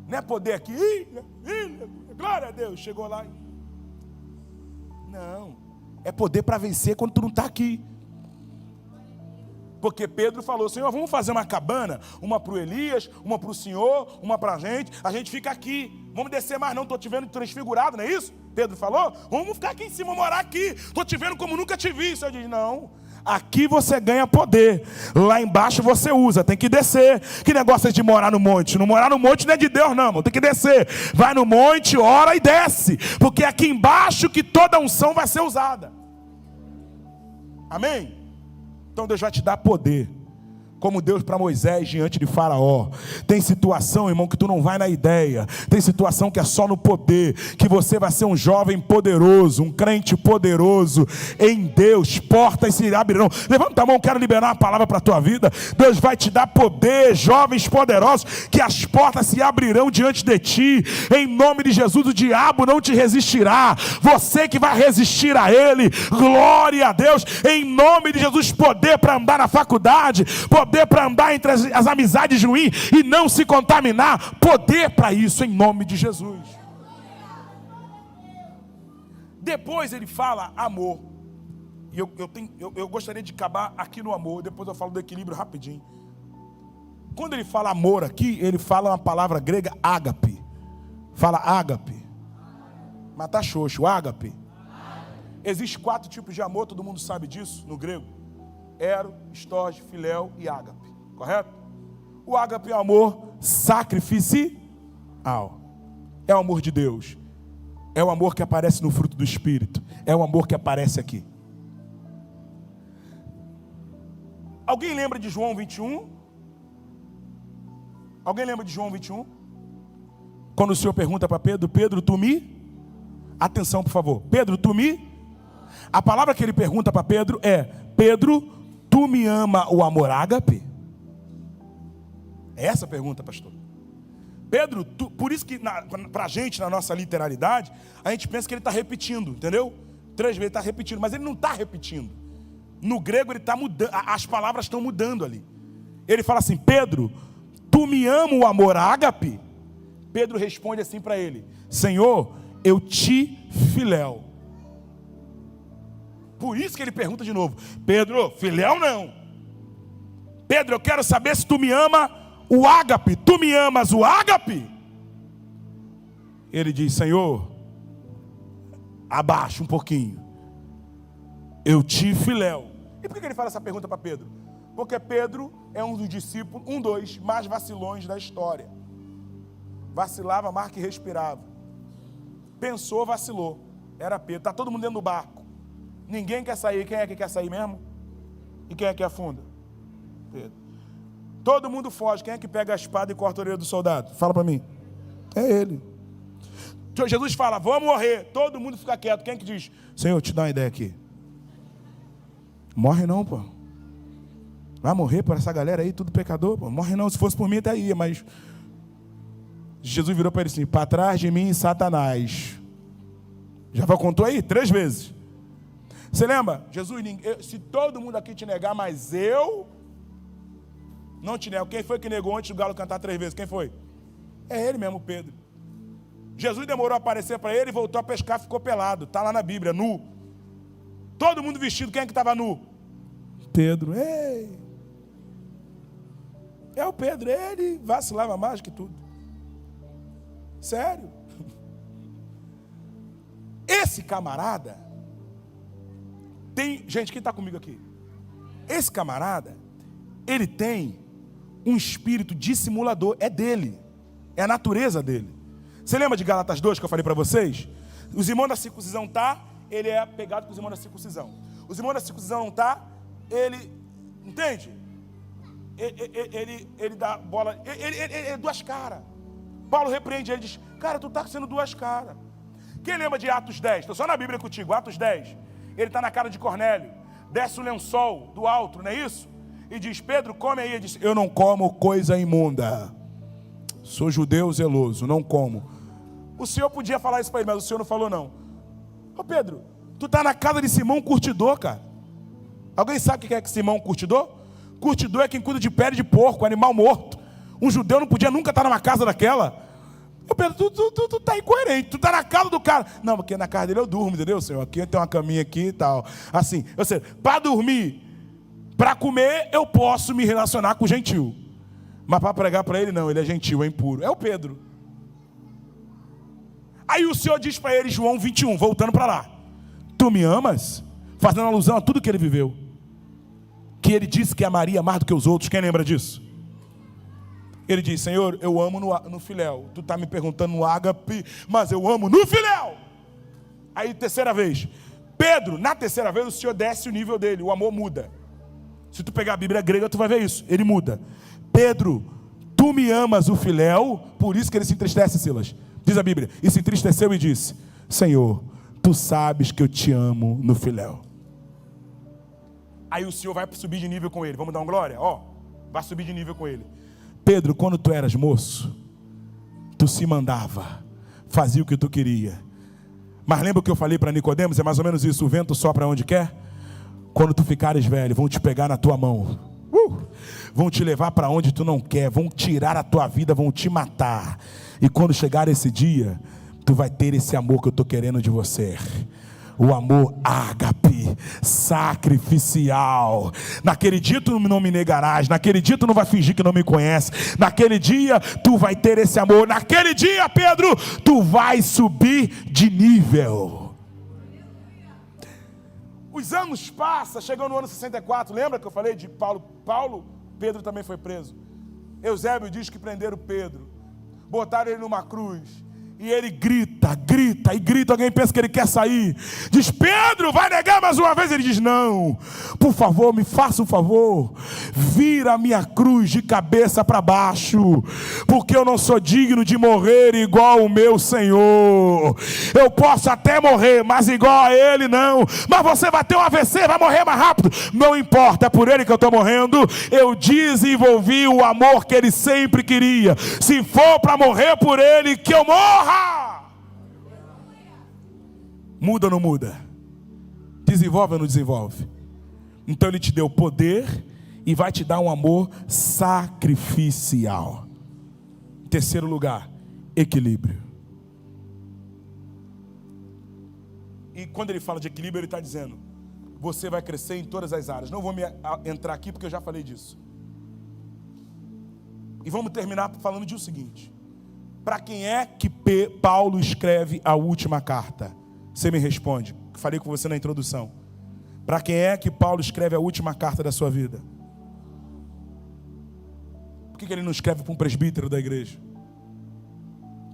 Não é poder aqui, glória a Deus, chegou lá. Não, é poder para vencer quando tu não está aqui. Porque Pedro falou, Senhor, vamos fazer uma cabana, uma para o Elias, uma para o Senhor, uma para a gente fica aqui, vamos descer mais não, estou te vendo transfigurado, não é isso? Pedro falou, vamos ficar aqui em cima, vamos morar aqui, estou te vendo como nunca te vi. O Senhor diz, não, aqui você ganha poder, lá embaixo você usa, tem que descer. Que negócio é de morar no monte? Não morar no monte não é de Deus não, tem que descer. Vai no monte, ora e desce, porque é aqui embaixo que toda unção vai ser usada. Amém? Então Deus vai te dar poder, como Deus para Moisés diante de Faraó. Tem situação, irmão, que tu não vai na ideia. Tem situação que é só no poder, que você vai ser um jovem poderoso, um crente poderoso em Deus. Portas se abrirão. Levanta a mão, quero liberar uma palavra para a tua vida. Deus vai te dar poder, jovens poderosos, que as portas se abrirão diante de ti. Em nome de Jesus, o diabo não te resistirá. Você que vai resistir a ele. Glória a Deus. Em nome de Jesus, poder para andar na faculdade, poder para andar entre as amizades ruins e não se contaminar, poder para isso em nome de Jesus. Depois ele fala amor, e eu gostaria de acabar aqui no amor, depois eu falo do equilíbrio rapidinho. Quando ele fala amor aqui, ele fala uma palavra grega, ágape. Fala ágape, matar xoxo, ágape. Existem 4 tipos de amor, todo mundo sabe disso no grego: ero, estorge, filéu e ágape, correto? O ágape é o amor sacrificial, é o amor de Deus, é o amor que aparece no fruto do Espírito, é o amor que aparece aqui. Alguém lembra de João 21? Alguém lembra de João 21? Quando o Senhor pergunta para Pedro, Pedro, tu me? Atenção, por favor. Pedro, tu me? A palavra que ele pergunta para Pedro é: Pedro, tu me ama o amor ágape? É essa a pergunta, pastor. Pedro, por isso que para a gente, na nossa literalidade, a gente pensa que ele está repetindo, entendeu? 3 vezes ele está repetindo, mas ele não está repetindo. No grego ele está mudando, as palavras estão mudando ali. Ele fala assim: Pedro, tu me ama o amor ágape? Pedro responde assim para ele: Senhor, eu te filéu. Por isso que ele pergunta de novo: Pedro, filéu não. Pedro, eu quero saber se tu me ama o ágape. Tu me amas o ágape? Ele diz: Senhor, abaixa um pouquinho, eu te filéu. E por que ele fala essa pergunta para Pedro? Porque Pedro é um dos discípulos, mais vacilões da história. Vacilava mais que respirava. Pensou, vacilou. Era Pedro. Está todo mundo dentro do barco. Ninguém quer sair. Quem é que quer sair mesmo? E quem é que afunda? Pedro. Todo mundo foge. Quem é que pega a espada e corta a orelha do soldado? Fala para mim. É ele. Jesus fala: vamos morrer. Todo mundo fica quieto. Quem é que diz? Senhor, te dá uma ideia aqui. Morre não, pô. Vai morrer por essa galera aí, tudo pecador, pô. Morre não. Se fosse por mim, até ia, mas... Jesus virou para ele assim: para trás de mim, Satanás. Já contou aí 3 vezes. Você lembra? Jesus, se todo mundo aqui te negar, mas eu não te nego. Quem foi que negou antes do galo cantar 3 vezes? Quem foi? É ele mesmo, Pedro. Jesus demorou a aparecer para ele e voltou a pescar, ficou pelado. Está lá na Bíblia, nu. Todo mundo vestido. Quem é que estava nu? Pedro. Ei! É o Pedro. Ele vacilava mais que tudo. Sério. Esse camarada tem... Gente, quem está comigo aqui? Esse camarada, ele tem um espírito dissimulador. É dele. É a natureza dele. Você lembra de Gálatas 2 que eu falei para vocês? Os irmãos da circuncisão ele é pegado com os irmãos da circuncisão. Os irmãos da circuncisão não ele... Entende? Ele dá bola... Ele é 2 caras. Paulo repreende ele e diz: cara, tu está sendo 2 caras. Quem lembra de Atos 10? Estou só na Bíblia contigo. Atos 10. Ele está na casa de Cornélio. Desce o lençol do alto, não é isso? E diz: Pedro, come aí. Ele diz: eu não como coisa imunda. Sou judeu zeloso, não como. O Senhor podia falar isso para ele, mas o Senhor não falou não. Ô Pedro, tu está na casa de Simão Curtidor, cara. Alguém sabe o que é Simão Curtidor? Curtidor é quem cuida de pele de porco, animal morto. Um judeu não podia nunca estar numa casa daquela. Ô Pedro, tu tá incoerente. Tu tá na casa do cara. Não, porque na casa dele eu durmo, entendeu, Senhor? Aqui tem uma caminha aqui e tal. Assim, ou seja, para dormir, para comer, eu posso me relacionar com o gentil. Mas para pregar para ele, não. Ele é gentil, é impuro. É o Pedro. Aí o Senhor diz para ele, João 21, voltando para lá: tu me amas? Fazendo alusão a tudo que ele viveu. Que ele disse que amaria mais do que os outros. Quem lembra disso? Ele diz: Senhor, eu amo no filéu. Tu está me perguntando no ágape, mas eu amo no filéu. Aí 3ª vez. Pedro, na 3ª vez o Senhor desce o nível dele. O amor muda. Se tu pegar a Bíblia grega, tu vai ver isso. Ele muda. Pedro, tu me amas o filéu. Por isso que ele se entristece, Silas. Diz a Bíblia. E se entristeceu e disse: Senhor, tu sabes que eu te amo no filéu. Aí o Senhor vai subir de nível com ele. Vamos dar uma glória? Vai subir de nível com ele. Pedro, quando tu eras moço, tu se mandava, fazia o que tu queria. Mas lembra o que eu falei para Nicodemos? É mais ou menos isso: o vento sopra onde quer. Quando tu ficares velho, vão te pegar na tua mão. Vão te levar para onde tu não quer. Vão tirar a tua vida, vão te matar. E quando chegar esse dia, tu vai ter esse amor que eu estou querendo de você. O amor ágape, sacrificial. Naquele dia tu não me negarás. Naquele dia tu não vai fingir que não me conhece. Naquele dia tu vai ter esse amor. Naquele dia, Pedro, tu vai subir de nível. Os anos passam, chegou no ano 64. Lembra que eu falei de Paulo? Pedro também foi preso. Eusébio diz que prenderam Pedro, botaram ele numa cruz. E ele grita. Alguém pensa que ele quer sair. Diz: Pedro, vai negar mais uma vez? Ele diz: não, por favor, me faça um favor. Vira a minha cruz de cabeça para baixo, porque eu não sou digno de morrer igual o meu Senhor. Eu posso até morrer, mas igual a ele não. Mas você vai ter um AVC, vai morrer mais rápido. Não importa, é por ele que eu estou morrendo. Eu desenvolvi o amor que ele sempre queria. Se for para morrer por ele, que eu morra. Muda ou não muda? Desenvolve ou não desenvolve? Então ele te deu poder e vai te dar um amor sacrificial. Em 3º lugar, equilíbrio. E quando ele fala de equilíbrio, ele está dizendo: você vai crescer em todas as áreas. Não vou me entrar aqui porque eu já falei disso. E vamos terminar falando de o seguinte: Para quem é que Paulo escreve a última carta? Você me responde. Falei com você na introdução. Para quem é que Paulo escreve a última carta da sua vida? Por que ele não escreve para um presbítero da igreja?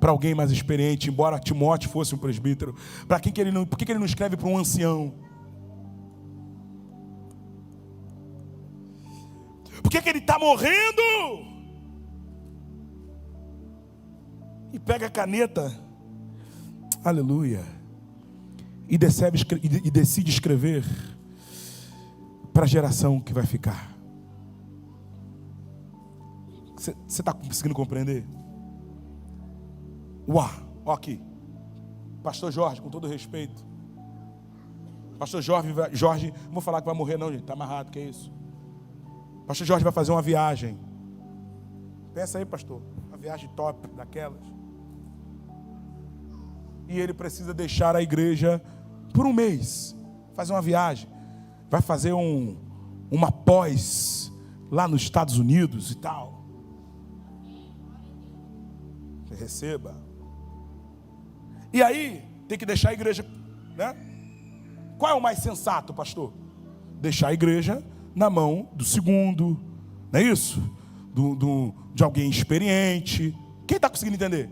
Para alguém mais experiente, embora Timóteo fosse um presbítero. Por que ele não escreve para um ancião? Por que ele está morrendo? E pega a caneta, aleluia, e decide escrever para a geração que vai ficar. Você está conseguindo compreender? Ó aqui, pastor Jorge, com todo respeito, pastor Jorge, não vou falar que vai morrer não, gente, está amarrado, que é isso? Pastor Jorge vai fazer uma viagem. Pensa aí, pastor, uma viagem top daquelas. E ele precisa deixar a igreja por um mês, fazer uma viagem. Vai fazer uma pós lá nos Estados Unidos e tal. Você receba. E aí, tem que deixar a igreja, né? Qual é o mais sensato, pastor? Deixar a igreja na mão do segundo, não é isso? De alguém experiente. Quem está conseguindo entender?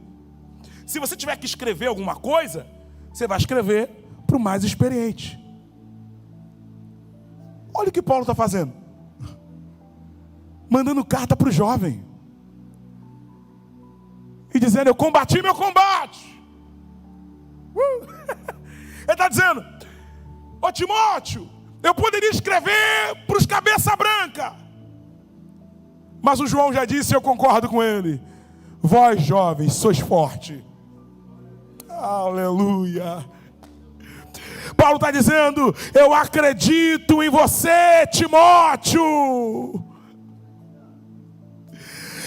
Se você tiver que escrever alguma coisa, você vai escrever para o mais experiente. Olha o que Paulo está fazendo. Mandando carta para o jovem. E dizendo, eu combati meu combate. Ele está dizendo, ô Timóteo, eu poderia escrever para os cabeça branca. Mas o João já disse, eu concordo com ele. Vós jovens, sois fortes. Aleluia. Paulo está dizendo, eu acredito em você, Timóteo.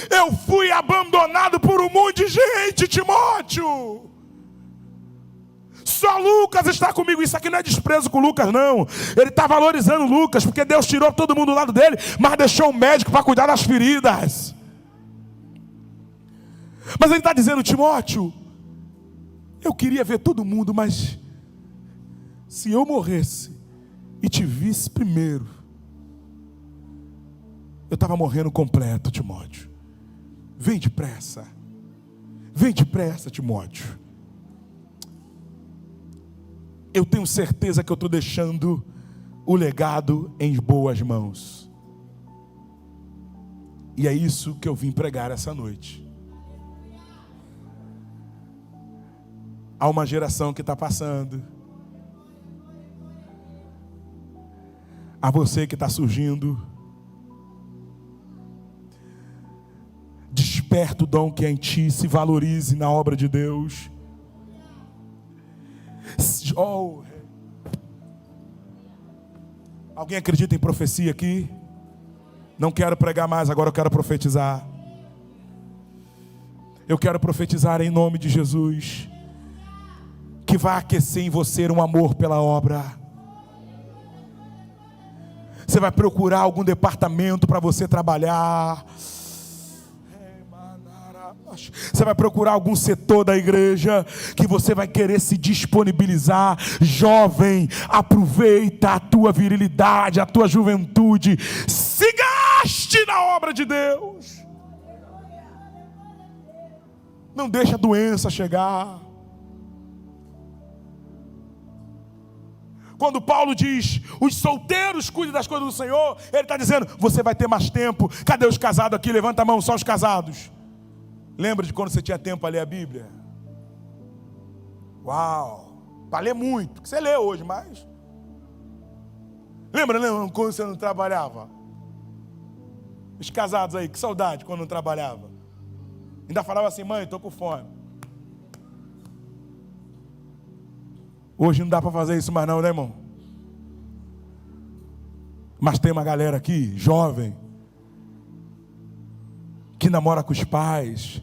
Eu fui abandonado por um monte de gente, Timóteo. Só Lucas está comigo. Isso aqui não é desprezo com Lucas, não. Ele está valorizando Lucas, porque Deus tirou todo mundo do lado dele, mas deixou um médico para cuidar das feridas. Mas ele está dizendo, Timóteo, eu queria ver todo mundo, mas se eu morresse e te visse primeiro, eu estava morrendo completo, Timóteo. Vem depressa, Timóteo. Eu tenho certeza que eu estou deixando o legado em boas mãos. E é isso que eu vim pregar essa noite. Há uma geração que está passando. A você que está surgindo. Desperta o dom que é em ti, se valorize na obra de Deus. Oh. Alguém acredita em profecia aqui? Não quero pregar mais, agora eu quero profetizar. Eu quero profetizar em nome de Jesus, que vai aquecer em você um amor pela obra. Você vai procurar algum departamento para você trabalhar. Você vai procurar algum setor da igreja que você vai querer se disponibilizar. Jovem, aproveita a tua virilidade, a tua juventude. Se gaste na obra de Deus. Não deixa a doença chegar. Quando Paulo diz, os solteiros cuidem das coisas do Senhor, ele está dizendo, você vai ter mais tempo. Cadê os casados aqui? Levanta a mão, só os casados. Lembra de quando você tinha tempo para ler a Bíblia? Uau! Para ler muito, porque você lê hoje, mas... Lembra quando você não trabalhava? Os casados aí, que saudade quando não trabalhava. Ainda falava assim, mãe, estou com fome. Hoje não dá para fazer isso mais não, né, irmão? Mas tem uma galera aqui, jovem, que namora com os pais,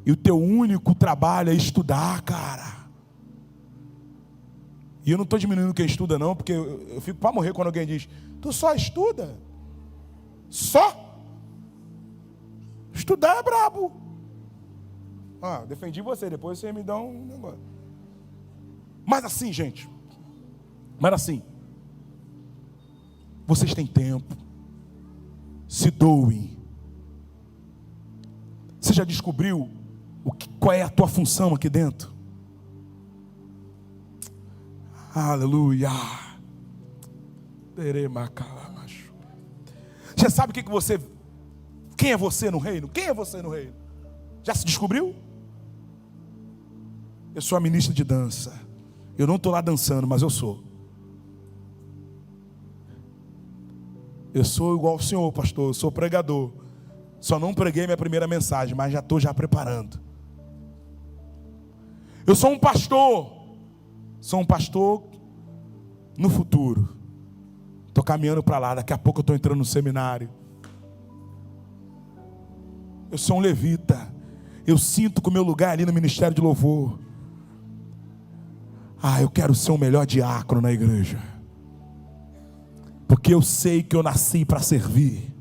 e o teu único trabalho é estudar, cara. E eu não estou diminuindo quem estuda não, porque eu fico para morrer quando alguém diz, tu só estuda? Só? Estudar é brabo. Defendi você, depois você me dá um negócio. Mas assim, gente, vocês têm tempo, se doem. Você já descobriu qual é a tua função aqui dentro? Aleluia. Você sabe quem é você no reino? Quem é você no reino? Já se descobriu? Eu sou a ministra de dança. Eu não estou lá dançando, mas eu sou. Eu sou igual ao senhor, pastor. Eu sou pregador. Só não preguei minha primeira mensagem, mas já estou preparando. Eu sou um pastor. Sou um pastor no futuro. Estou caminhando para lá. Daqui a pouco eu estou entrando no seminário. Eu sou um levita. Eu sinto que o meu lugar é ali no ministério de louvor. Eu quero ser o melhor diácono na igreja. Porque eu sei que eu nasci para servir.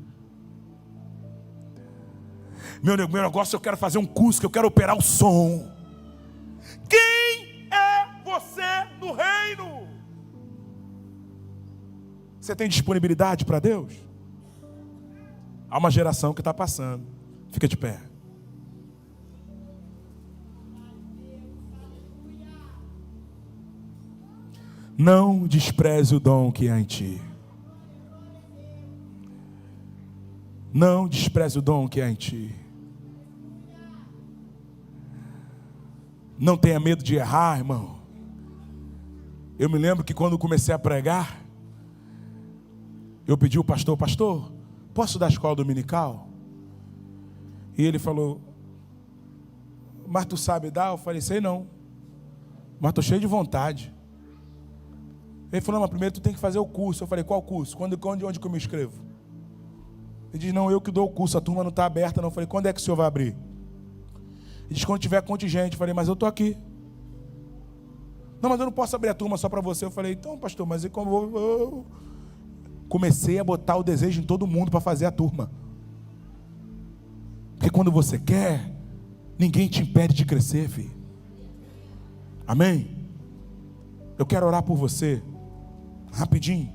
Meu negócio, eu quero fazer um curso, que eu quero operar o som. Quem é você no reino? Você tem disponibilidade para Deus? Há uma geração que está passando. Fica de pé. Não despreze o dom que há em ti. Não despreze o dom que há em ti. Não tenha medo de errar, irmão. Eu me lembro que quando comecei a pregar, eu pedi ao pastor, posso dar escola dominical? E ele falou, mas tu sabe dar? Eu falei, sei não, mas estou cheio de vontade. Ele falou, mas primeiro tu tem que fazer o curso. Eu falei, qual curso? Onde que eu me inscrevo? Ele diz, não, eu que dou o curso, a turma não está aberta não. Eu falei, quando é que o senhor vai abrir? Ele diz, quando tiver contingente. Eu falei, mas eu estou aqui. Não, mas eu não posso abrir a turma só para você. Eu falei, então pastor, mas e como eu... Comecei a botar o desejo em todo mundo para fazer a turma. Porque quando você quer, ninguém te impede de crescer, filho. Amém? Eu quero orar por você. Rapidinho.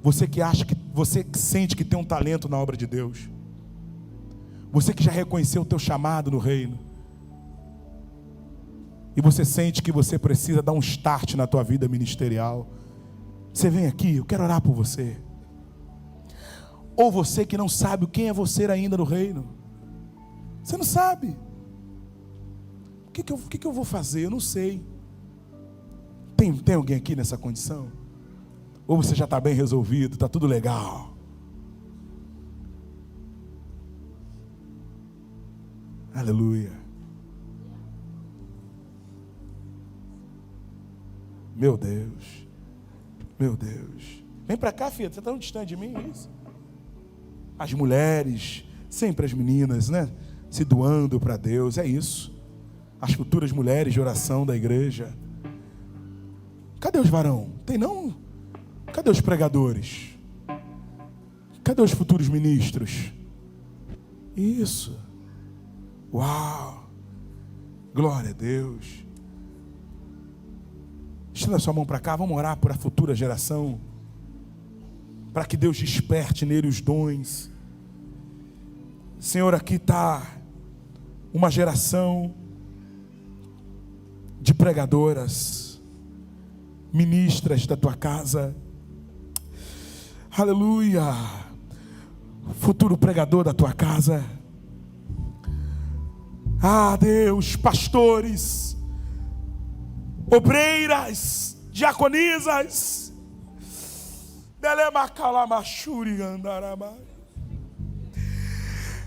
Você que sente que tem um talento na obra de Deus. Você que já reconheceu o teu chamado no reino. E você sente que você precisa dar um start na tua vida ministerial. Você vem aqui, eu quero orar por você. Ou você que não sabe quem é você ainda no reino. Você não sabe. O que eu vou fazer? Eu não sei. Tem alguém aqui nessa condição? Ou você já está bem resolvido, está tudo legal? Aleluia. Meu Deus. Meu Deus. Vem para cá, filha, você está tão distante de mim, isso? As mulheres, sempre as meninas, né? Se doando para Deus, é isso. As futuras mulheres de oração da igreja. Cadê os varão? Tem não? Cadê os pregadores? Cadê os futuros ministros? Isso. Uau. Glória a Deus. Estenda a sua mão para cá, vamos orar por a futura geração. Para que Deus desperte nele os dons. Senhor, aqui está uma geração de pregadoras, ministras da tua casa. Aleluia. Futuro pregador da tua casa. Deus, pastores, obreiras, diaconisas.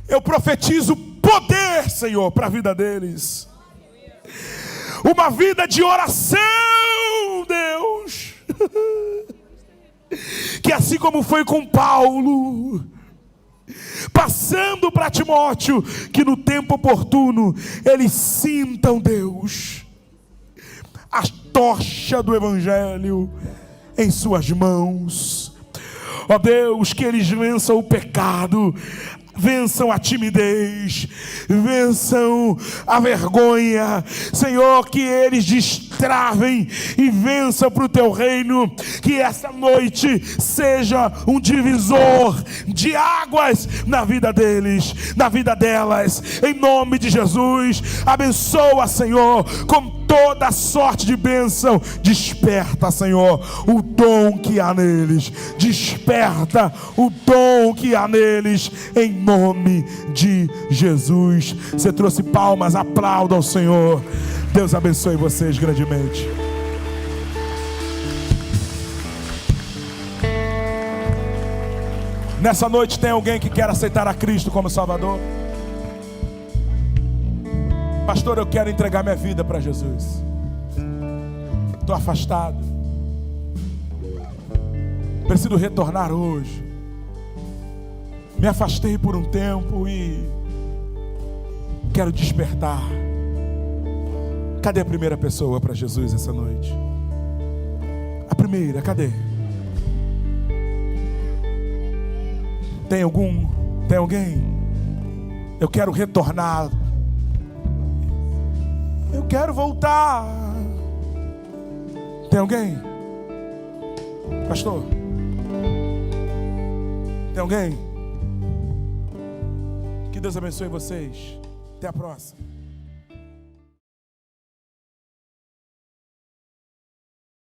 Eu profetizo poder, Senhor, para a vida deles. Uma vida de oração, Deus. Que assim como foi com Paulo, passando para Timóteo, que no tempo oportuno eles sintam, Deus, a tocha do Evangelho em suas mãos. Ó Deus, que eles vençam o pecado, vençam a timidez, vençam a vergonha, Senhor, que eles destravem e vençam para o teu reino, que essa noite seja um divisor de águas na vida deles, na vida delas, em nome de Jesus. Abençoa, Senhor, com toda sorte de bênção. Desperta, Senhor, o dom que há neles, desperta o dom que há neles, em nome de Jesus. Você trouxe palmas, aplauda ao Senhor. Deus abençoe vocês grandemente. Nessa noite tem alguém que quer aceitar a Cristo como Salvador? Pastor, eu quero entregar minha vida para Jesus. Estou afastado, preciso retornar hoje. Me afastei por um tempo e quero despertar. Cadê a primeira pessoa para Jesus essa noite? A primeira, cadê? Tem algum? Tem alguém? Eu quero retornar. Eu quero voltar. Tem alguém? Pastor? Tem alguém? Que Deus abençoe vocês. Até a próxima.